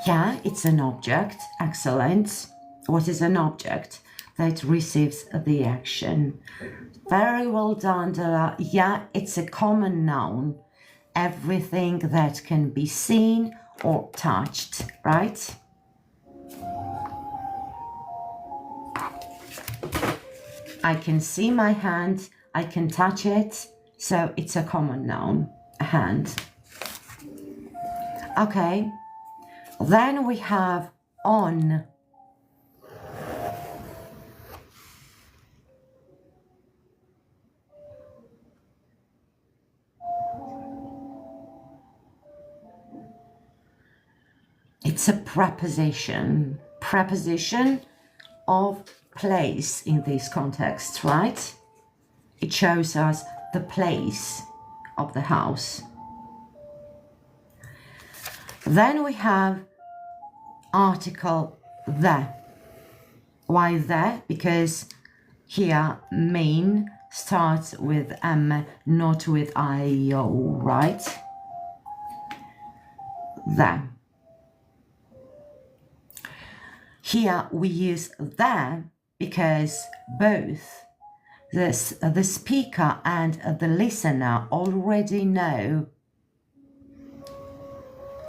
Yeah, it's an object. Excellent. What is an object? That receives the action. Very well done, Della. Yeah, it's a common noun. Everything that can be seen or touched, right? I can see my hand, I can touch it, so it's a common noun, a hand. Okay, then we have on. It's a preposition. Preposition of place in this context, right? It shows us the place of the house. Then we have article the. Why the? Because here main starts with M, not with I-O, right? The. Here we use the because both the speaker and the listener already know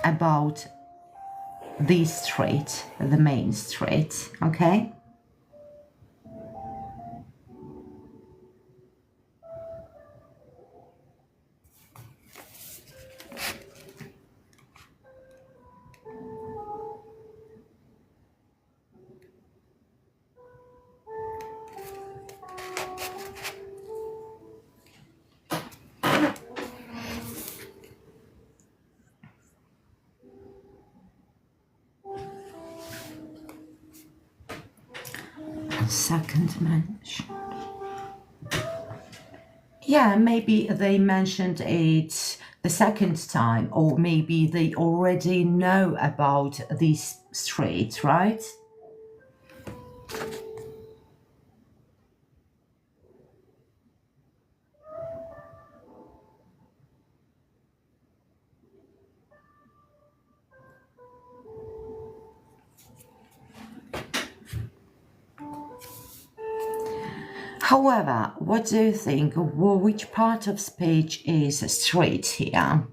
about this street, the main street, okay? Second mention. Yeah, maybe they mentioned it the second time, or maybe they already know about this street, right? However, what do you think? Which part of speech is straight here?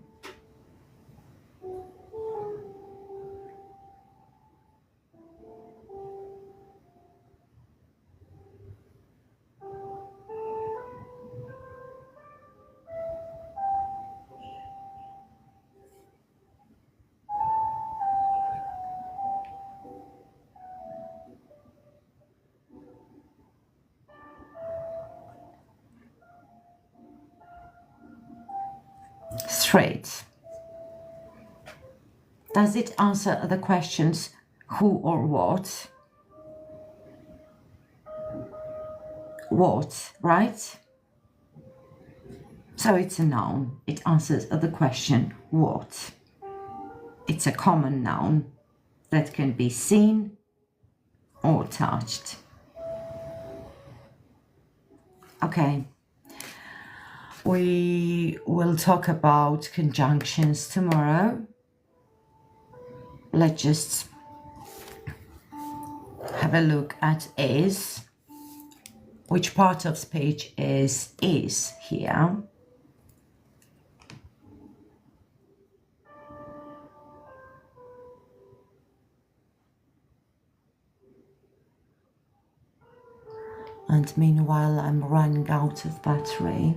Straight. Does it answer the questions who or what? What, right? So it's a noun. It answers the question what. It's a common noun that can be seen or touched. Okay. We will talk about conjunctions tomorrow. Let's just have a look at is. Which part of speech is here? And meanwhile, I'm running out of battery.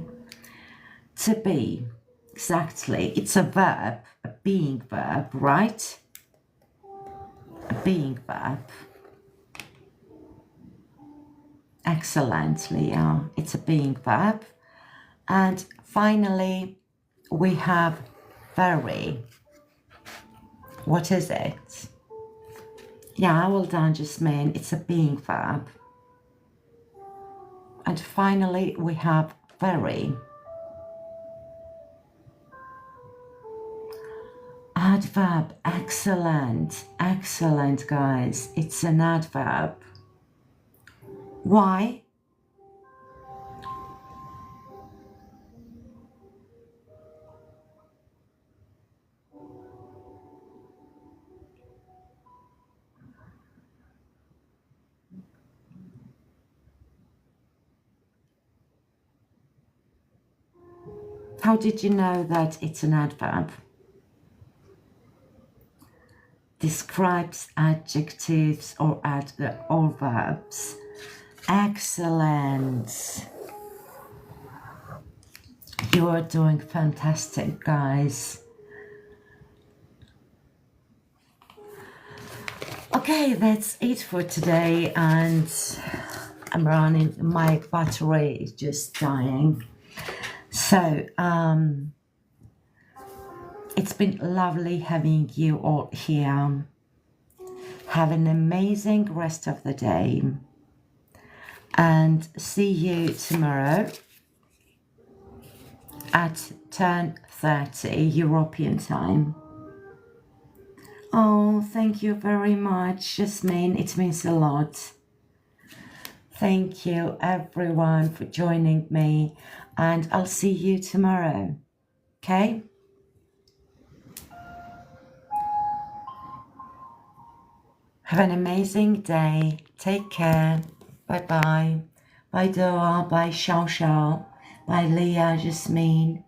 To be, exactly. It's a verb, a being verb, right? A being verb. Excellent, Leah. It's a being verb. And finally, we have very. What is it? Yeah, well done, Jasmine. It's a being verb. And finally, we have very. Adverb. Excellent. Excellent, guys. It's an adverb. Why? How did you know that it's an adverb? Describes adjectives or verbs. Excellent. You are doing fantastic, guys. Okay, that's it for today, and I'm running, my battery is just dying. So, it's been lovely having you all here. Have an amazing rest of the day, and see you tomorrow at 10:30 European time. Oh, thank you very much, Jasmine. It means a lot. Thank you, everyone, for joining me, and I'll see you tomorrow. Okay? Have an amazing day. Take care. Bye-bye. Bye, Doa. Bye, Xiao Xiao. Bye, Leah, Jasmine.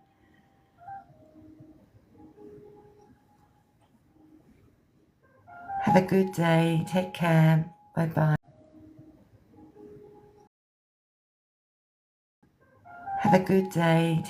Have a good day. Take care. Bye-bye. Have a good day. Take